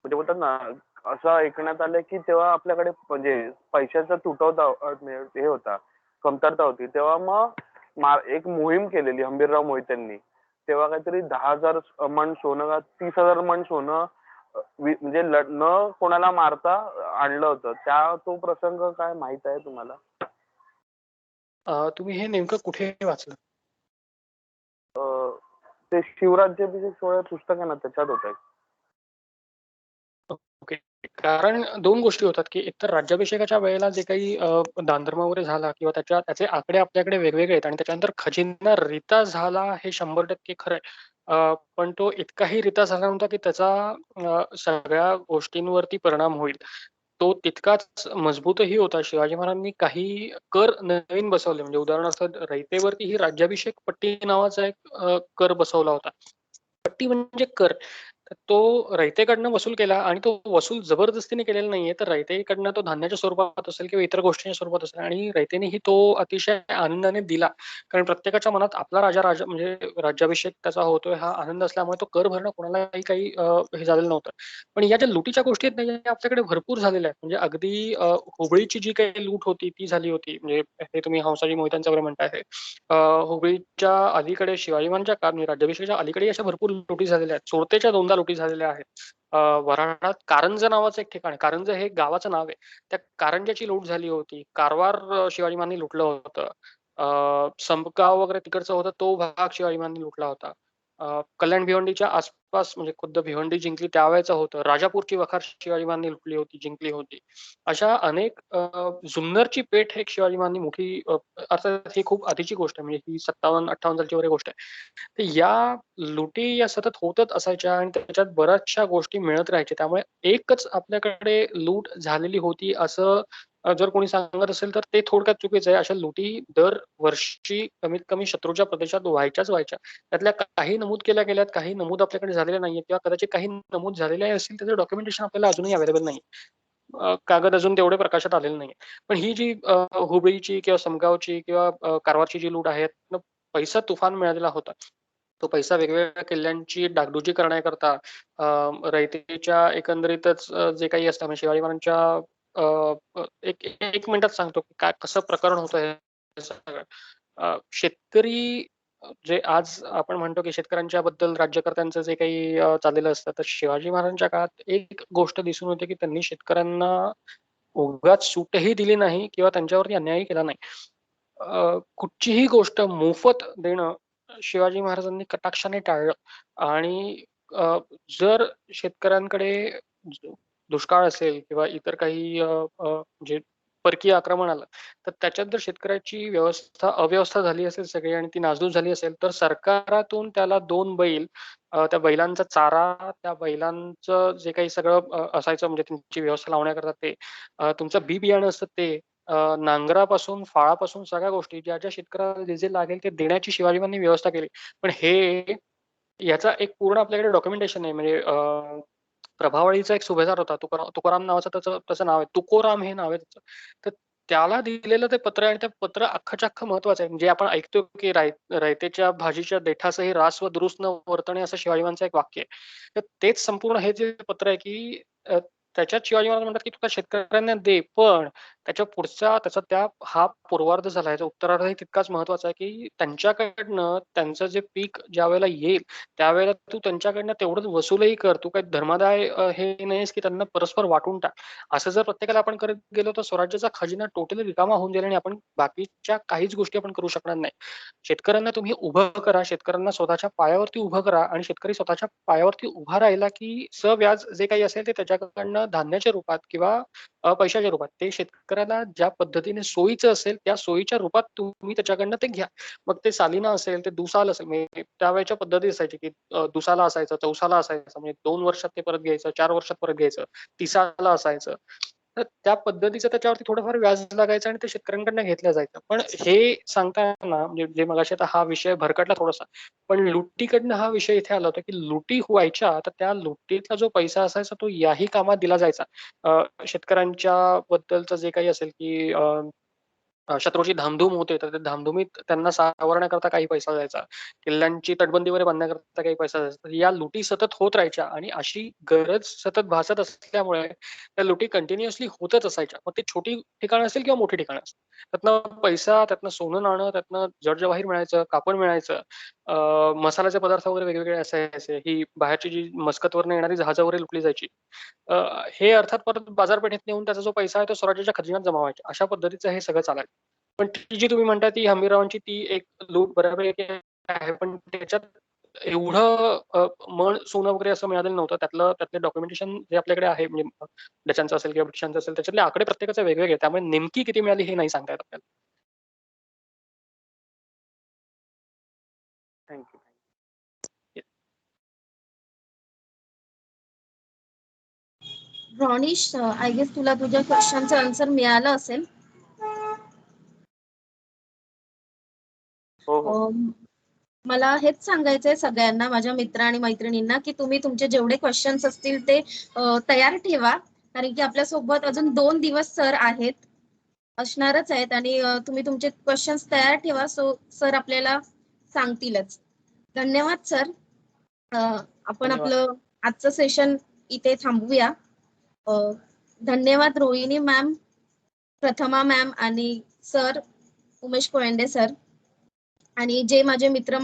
बोलतात ना, असं ऐकण्यात आलं की तेव्हा आपल्याकडे म्हणजे पैशाचा तुटवडा हे होता, कमतरता होती. तेव्हा मग एक मोहीम केलेली हंबीरराव मोहित्यांनी. तेव्हा काहीतरी 10,000 मण सोनं का 30,000 मण सोनं म्हणजे न कोणाला मारता आणलं होतं. तो प्रसंग काय माहित आहे तुम्हाला? तुम्ही हे नेमकं कुठे वाचलं? ते शिवराज्याभिषेक सोहळा पुस्तक आहे ना त्याच्यात होतं. ओके. कारण 2 गोष्टी होतात, की एकतर राज्याभिषेकाच्या वेळेला जे काही दानधर्म वगैरे झाला किंवा त्याचे आकडे आपल्याकडे वेगवेगळे आहेत आणि त्याच्यानंतर खजिना रिता झाला हे 100% खरं आहे. पण तो इतकाही रिता झाला नव्हता, की त्याचा सगळ्या गोष्टींवरती परिणाम होईल. तो तितकाच मजबूतही होता. शिवाजी महाराजांनी काही कर नवीन बसवले. म्हणजे उदाहरणार्थ रयतेवरतीही राज्याभिषेक पट्टी नावाचा एक कर बसवला होता. पट्टी म्हणजे कर. तर तो रयतेकडनं वसूल केला आणि तो वसूल जबरदस्तीने केलेला नाहीये. तर रयतेकडनं तो धान्याच्या स्वरूपात असेल किंवा इतर गोष्टींच्या स्वरूपात असेल आणि रयतेनेही तो अतिशय आनंदाने दिला. कारण प्रत्येकाच्या मनात आपला राजा म्हणजे राज्याभिषेक त्याचा होतोय हा आनंद असल्यामुळे तो कर भरणं कोणालाही काही हे झालेलं नव्हतं. पण या ज्या लुटीच्या गोष्टी आहेत ना, या आपल्याकडे भरपूर झालेल्या आहेत. म्हणजे अगदी हुबळीची जी काही लूट होती ती झाली होती. म्हणजे हे तुम्ही हंसाजी मोहित्यांचं वगैरे म्हणताय हे. हुबळीच्या अलीकडे शिवाजी महाराजांच्या काळात म्हणजे राज्याभिषेकाच्या अलीकडे अशा भरपूर लुटी झालेल्या आहेत. सोरतेच्या 2दा लुटी झालेल्या आहेत. वऱ्हाडात कारंजा नावाचं एक ठिकाण आहे. कारंजा हे गावाचं नाव आहे. त्या कारंजाची लूट झाली होती. कारवार शिवाजी महाराजांनी लुटलं होतं. संपगाव वगैरे तिकडचा होता तो भाग शिवाजी महाराजांनी लुटला होता. कल्याण भिवंडीच्या आसपास म्हणजे खुद्द भिवंडी जिंकली त्यावेळेचं होतं. राजापूरची वखार शिवाजी महाराजांनी लुटली होती, जिंकली होती. अशा अनेक जुन्नरची पेठ एक शिवाजी महाराजांनी मोठी अर्थात ही खूप आधीची गोष्ट आहे. म्हणजे ही 57-58 सालची वगैरे गोष्ट आहे. तर या लुटी या सतत होतच असायच्या आणि त्याच्यात बऱ्याचशा गोष्टी मिळत राहायच्या. त्यामुळे एकच आपल्याकडे लूट झालेली होती असं जर कोणी सांगत असेल तर ते थोडक्यात चुकीचं आहे. अशा लुटी दरवर्षी कमीत कमी शत्रूच्या प्रदेशात व्हायच्याच व्हायच्या. त्यातल्या काही नमूद केल्या गेल्यात, काही नमूद आपल्याकडे झालेल्या नाहीये किंवा कदाचित काही नमूद झालेले असतील त्याचं डॉक्युमेंटेशन आपल्याला अजूनही अवेलेबल नाही. कागद अजून तेवढे प्रकाशात आलेले नाही. पण ही जी हुबळीची किंवा समगावची किंवा कारवारची जी लूट आहे त्यातनं पैसा तुफान मिळालेला होता. तो पैसा वेगवेगळ्या किल्ल्यांची डागडुजी करण्याकरता रयतेच्या एकंदरीतच जे काही असतं म्हणजे शिवाजी महाराजांच्या एक एक मिनिटात सांगतो की काय कसं प्रकरण होतं हे सगळं. शेतकरी जे आज आपण म्हणतो की शेतकऱ्यांच्या बद्दल राज्यकर्त्यांचं जे काही चाललेलं असतं, तर शिवाजी महाराजांच्या काळात एक गोष्ट दिसून येते की त्यांनी शेतकऱ्यांना उगाच सूटही दिली नाही किंवा त्यांच्यावरती अन्यायही केला नाही. कुठचीही गोष्ट मोफत देणं शिवाजी महाराजांनी कटाक्षाने टाळलं आणि अ, जर शेतकऱ्यांकडे दुष्काळ असेल किंवा इतर काही म्हणजे परकीय आक्रमण आलं, तर त्याच्यात जर शेतकऱ्याची अव्यवस्था झाली असेल सगळी आणि ती नासधूस झाली असेल, तर सरकारातून त्याला 2 बैल, त्या बैलांचा चारा, त्या बैलांचं जे काही सगळं असायचं म्हणजे त्यांची व्यवस्था लावण्याकरता ते, तुमचं बी-बियाणं असतं ते, नांगरापासून, फाळापासून सगळ्या गोष्टी ज्या शेतकऱ्याला जे लागेल ते देण्याची शिवाजी महाराजांनी व्यवस्था केली. पण याचा एक पूर्ण आपल्याकडे डॉक्युमेंटेशन आहे. म्हणजे प्रभावळीचा एक सुभेदार होता तुकाराम नावाचं त्याचं नाव आहे. तुकोराम हे नाव आहे त्याचं. तर त्याला दिलेलं ते पत्र आणि ते पत्र अख्खच्या अख्खं महत्वाचं आहे. म्हणजे आपण ऐकतो की रयतेच्या भाजीच्या देठासही रास व दुरुस्त न वर्तणे असं शिवाजी महाराजांचं एक वाक्य आहे. तर तेच संपूर्ण हे जे पत्र आहे की त्याच्यात शिवाजी महाराज म्हणतात की तुला शेतकऱ्यांना दे, पण त्याच्या पुढचा हा पूर्वार्ध झाला. याचा उत्तरार्धही तितकाच महत्वाचा आहे की त्यांच्याकडनं त्यांचं जे पीक ज्यावेळेला येईल त्यावेळेला तू त्यांच्याकडनं तेवढंच वसूलही कर. तू काही धर्मादाय हे नाहीस की त्यांना परस्पर वाटून टाक. असं जर प्रत्येकाला आपण करत गेलो तर स्वराज्याचा खजिना टोटली रिकामा होऊन जाईल आणि आपण बाकीच्या काहीच गोष्टी आपण करू शकणार नाही. शेतकऱ्यांना तुम्ही उभं करा, शेतकऱ्यांना स्वतःच्या पायावरती उभं करा आणि शेतकरी स्वतःच्या पायावरती उभा राहिला की सव्याज जे काही असेल ते त्याच्याकडनं धान्याच्या रूपात किंवा पैशाच्या रूपात ते शेतकऱ्याला ज्या पद्धतीने सोयीचं असेल त्या सोयीच्या रूपात तुम्ही त्याच्याकडनं ते घ्या. मग ते सालिना असेल, ते दुसाल असेल, म्हणजे त्यावेळेच्या पद्धती असायची की दुसाला असायचं, चौसाला असायचं, म्हणजे 2 वर्षात ते परत घ्यायचं, 4 वर्षात परत घ्यायचं, तिसाला असायचं. तर त्या पद्धतीचं त्याच्यावरती थोडंफार व्याज लागायचं आणि ते शेतकऱ्यांकडनं घेतलं जायचं. पण हे सांगताना म्हणजे जे मगाशी आता हा विषय भरकटला थोडासा, पण लुटीकडनं हा विषय इथे आला होता की लुटी व्हायच्या तर त्या लुटीतला जो पैसा असायचा तो याही कामात दिला जायचा. शेतकऱ्यांच्या बद्दलचं जे काही असेल की शत्रूची धामधूम होते तर त्या धामधुमीत त्यांना सावरण्याकरता काही पैसा जायचा. किल्ल्यांची तटबंदी वगैरे बांधण्याकरता काही पैसा जायचा. तर या लुटी सतत होत राहायच्या आणि अशी गरज सतत भासत असल्यामुळे त्या लुटी कंटिन्युअसली होतच असायच्या. मग ते छोटी ठिकाणं असतील किंवा मोठी ठिकाणं असतील. त्यातनं पैसा, त्यातनं सोनं नाणं, त्यातनं जड-जवाहीर मिळायचं, कापड मिळायचं. मसाल्याचे पदार्थ वगैरे वेगवेगळे असायचे. ही बाहेरची जी मस्कतवरनं येणारी जहाजं वगैरे लुटली जायची. हे अर्थात परत बाजारपेठेत नेऊन त्याचा जो पैसा आहे तो स्वराज्याच्या खजिन्यात जमा व्हायचा. अशा पद्धतीचं हे सगळं चालायचं. पण ती जी तुम्ही म्हणता ती हंबीररावांची ती एक लूट बऱ्यापैकी आहे. पण त्याच्यात एवढं मळ सोनं वगैरे असं मिळालेलं नव्हतं. त्यातले डॉक्युमेंटेशन जे आपल्याकडे आहे म्हणजे डचांचं असेल किंवा ब्रिटिशांचं असेल त्याच्यातले आकडे प्रत्येकाचे वेगवेगळे आहेत. त्यामुळे नेमकी किती मिळाली हे नाही सांगता येत आपल्याला. थँक्यू. रॉनिश, आय गेस तुला तुझ्या क्वेश्चनचं आन्सर मिळालं असेल. हो, हो. मला हेच सांगायचंय सगळ्यांना, माझ्या मित्र आणि मैत्रिणींना, की तुम्ही तुमचे जेवढे क्वेश्चन्स असतील ते तयार ठेवा, कारण की आपल्यासोबत अजून 2 दिवस सर असणारच आहेत आणि तुम्ही तुमचे क्वेश्चन्स तयार ठेवा. सो सर आपल्याला सांगतीलच. धन्यवाद सर. आपण धन्यवाद. आपलं आजचं सेशन इथे थांबवूया. धन्यवाद रोहिणी मॅम, प्रथमा मॅम आणि सर उमेश कोयंडे सर, आणि जे माझे मित्र